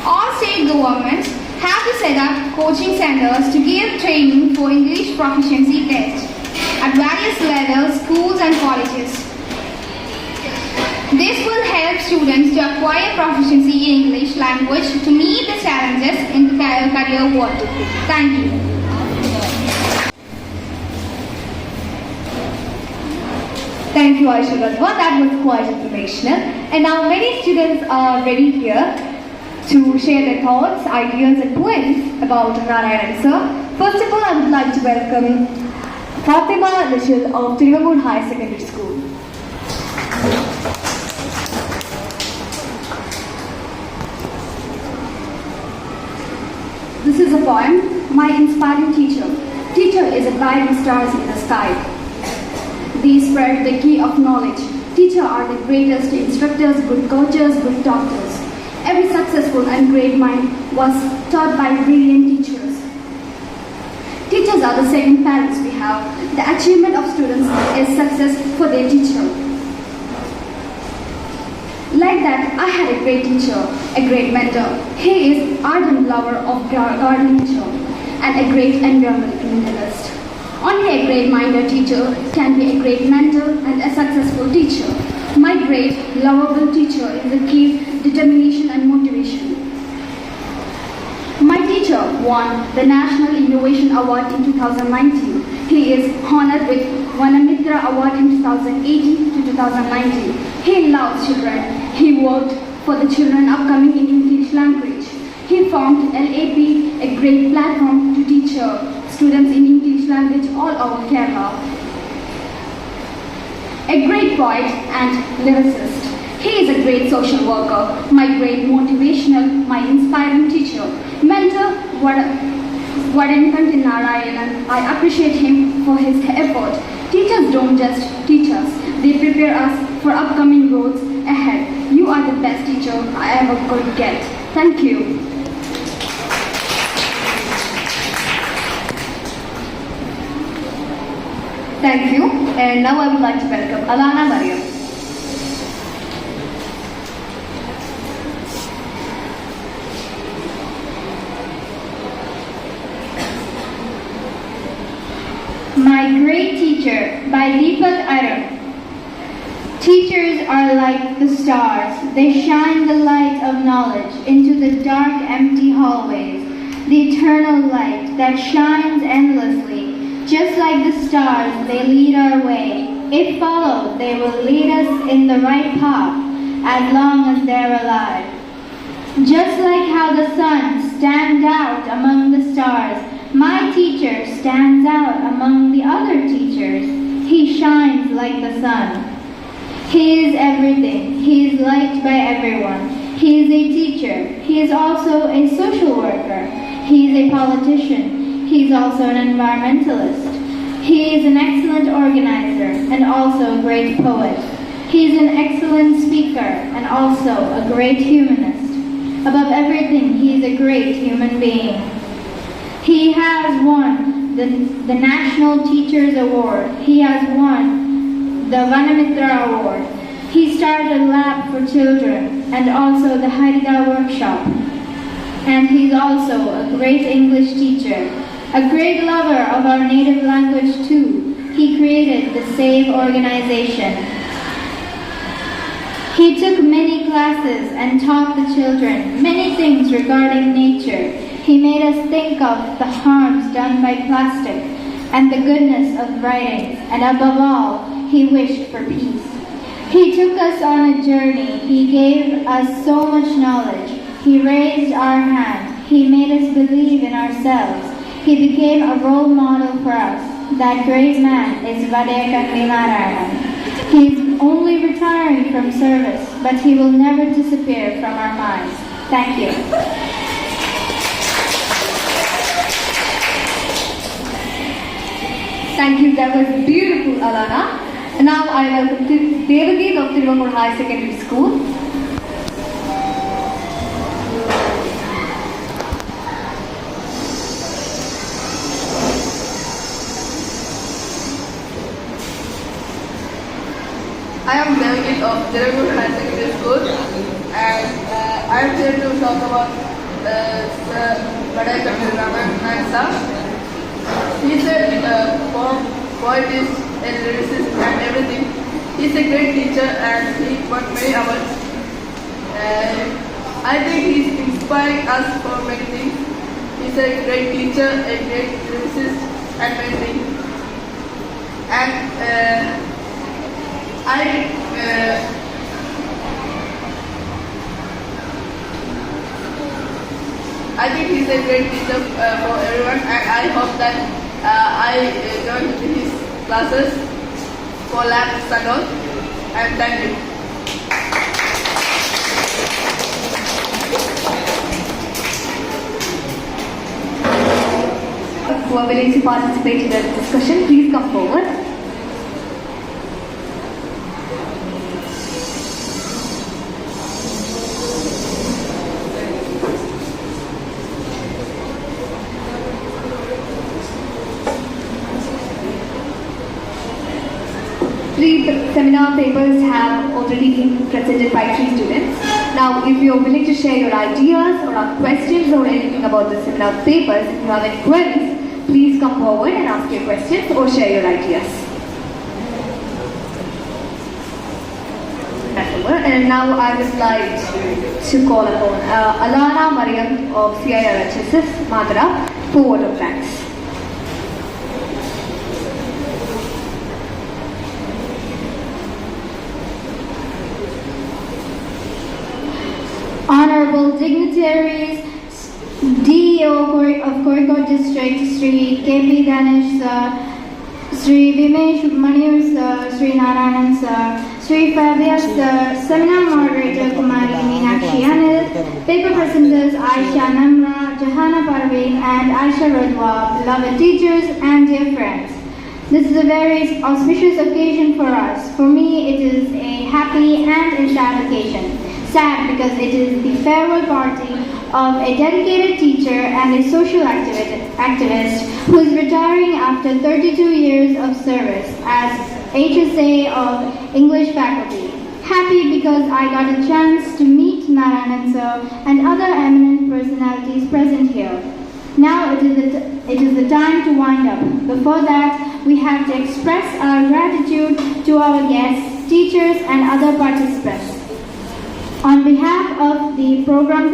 All state governments have to set up coaching centers to give training for English proficiency tests at various levels, schools and colleges. This will help students to acquire proficiency in English language to meet the challenges in the career world. Thank you. Thank you, Aisha Radwan. That was quite informational. And now many students are ready here to share their thoughts, ideas and points about Narayanan sir. First of all, I would like to welcome Fatima Lishil of Tiruvangoodu High Secondary School. This is a poem, My Inspiring Teacher. Teacher is a guiding stars in the sky. They spread the key of knowledge. Teacher are the greatest instructors, good coaches, good doctors. Every successful and great mind was taught by brilliant teachers. Teachers are the second parents we have. The achievement of students is success for their teacher. Like that, I had a great teacher, a great mentor. He is ardent lover of garden nature and a great environmentalist. Only a great-minded teacher can be a great mentor and a successful teacher. My great, lovable teacher is the key determination and motivation. My teacher won the National Innovation Award in 2019. He is honored with Vanamitra Award in 2018 to 2019. He loves children. He worked for the children upcoming in English language. He formed LAP, a great platform to teach students in English language all over Kerala. A great poet and lyricist. He is a great social worker, my great motivational, my inspiring teacher. Mentor Vadayakkandy Narayanan. I appreciate him for his effort. Teachers don't just teach us, they prepare us for upcoming roads ahead. You are the best teacher I ever could get. Thank you. Thank you. And now I would like to welcome Alana Mariam. My Great Teacher by Deepak Arun. Teachers are like the stars. They shine the light of knowledge into the dark, empty hallways. The eternal light that shines endlessly. Just like the stars, they lead our way. If followed, they will lead us in the right path as long as they're alive. Just like how the sun stands out among the stars, my teacher stands out among the other teachers. He shines like the sun. He is everything. He is liked by everyone. He is a teacher. He is also a social worker. He is a politician. He is also an environmentalist. He is an excellent organizer and also a great poet. He is an excellent speaker and also a great humanist. Above everything, he is a great human being. He has won the National Teachers Award. He has won the Vanamitra Award. He started a lab for children and also the Harida workshop. And he's also a great English teacher, a great lover of our native language too. He created the SAVE organization. He took many classes and taught the children many things regarding nature. He made us think of the harms done by plastic and the goodness of writing, and above all, he wished for peace. He took us on a journey. He gave us so much knowledge. He raised our hand. He made us believe in ourselves. He became a role model for us. That great man is Vadayakkandy Narayanan. He is only retiring from service, but he will never disappear from our minds. Thank you. Thank you, that was beautiful, Alana. And now I welcome Devagi of Tiruvangur High Secondary School. I am Devagi of Tiruvangur High Secondary School, and I am here to talk about Vadayakkandy Narayanan. He is a poetess and lyricist and everything. He is a great teacher and he won many awards. I think he is inspiring us for many things. He is a great teacher, a great lyricist and many things. And I think he's a great teacher for everyone, and I hope that I join his classes for labs and all. And thank you. Who are willing to participate in the discussion, please come forward. Three seminar papers have already been presented by 3 students. Now, if you are willing to share your ideas or have questions or anything about the seminar papers, if you have any queries, please come forward and ask your questions or share your ideas. And now I would like to call upon Alana Mariam of GHSS Madra for vote of thanks. Honorable dignitaries, DEO of Kozhikode District, Sri KP Ganesh Sir, Sri Vimesh Manir Sir, Sri Narayanan Sir, Sri Fabia Sir, Seminar Moderator Kumari Meenakshi Anil, Paper Presenters Aisha Namra, Jahana Parveen and Aisha Radwa, beloved teachers and dear friends. This is a very auspicious occasion for us. For me, it is a happy and a sad occasion. Sad because it is the farewell party of a dedicated teacher and a social activist who is retiring after 32 years of service as HSA of English faculty. Happy because I got a chance to meet Narayanan Sir and other eminent personalities present here. Now it is the time to wind up. Before that, we have to express our gratitude to our guests, teachers and other participants. On behalf of the program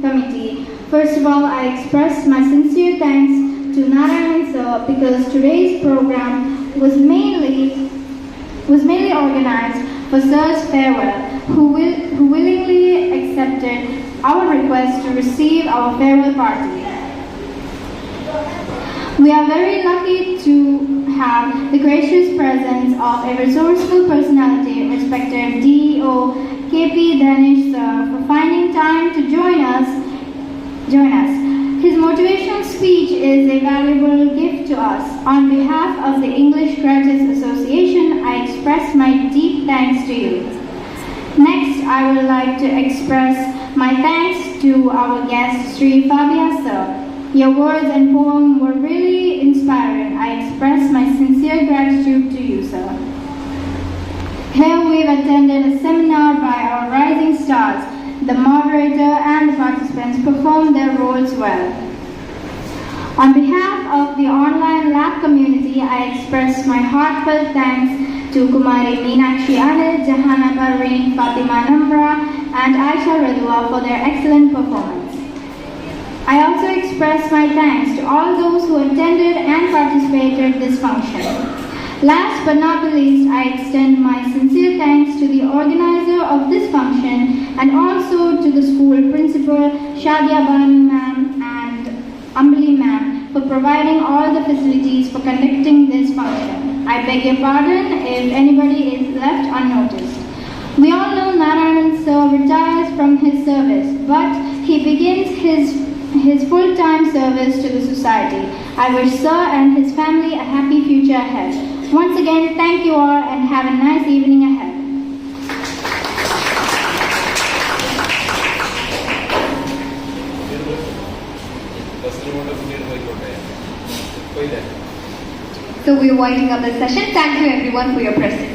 committee, first of all, I express my sincere thanks to Narayanan Sir because today's program was mainly organized for Sir's farewell, who willingly accepted our request to receive our farewell party. We are very lucky to have the gracious presence of a resourceful personality, respected DEO KP Ganesh Sir, for finding time to join us. His motivational speech is a valuable gift to us. On behalf of the English Graduates Association, I express my deep thanks to you. Next, I would like to express my thanks to our guest, Sri Fabia Sir. Your words and poem were really inspiring. I express my sincere gratitude to you, sir. Here we've attended a seminar by our rising stars. The moderator and the participants performed their roles well. On behalf of the online lab community, I express my heartfelt thanks to Kumari Meenakshi Anil, Jahana Parveen, Fatima Namra, and Aisha Radwa for their excellent performance. I also express my thanks to all those who attended and participated in this function. Last but not the least, I extend my sincere thanks to the organizer of this function and also to the school principal, Shadia Banu ma'am and Ambali ma'am for providing all the facilities for conducting this function. I beg your pardon if anybody is left unnoticed. We all know Narayanan sir retires from his service, but he begins his full-time service to the society. I wish sir and his family a happy future ahead. Once again, thank you all and have a nice evening ahead. So we are winding up the session. Thank you everyone for your presence.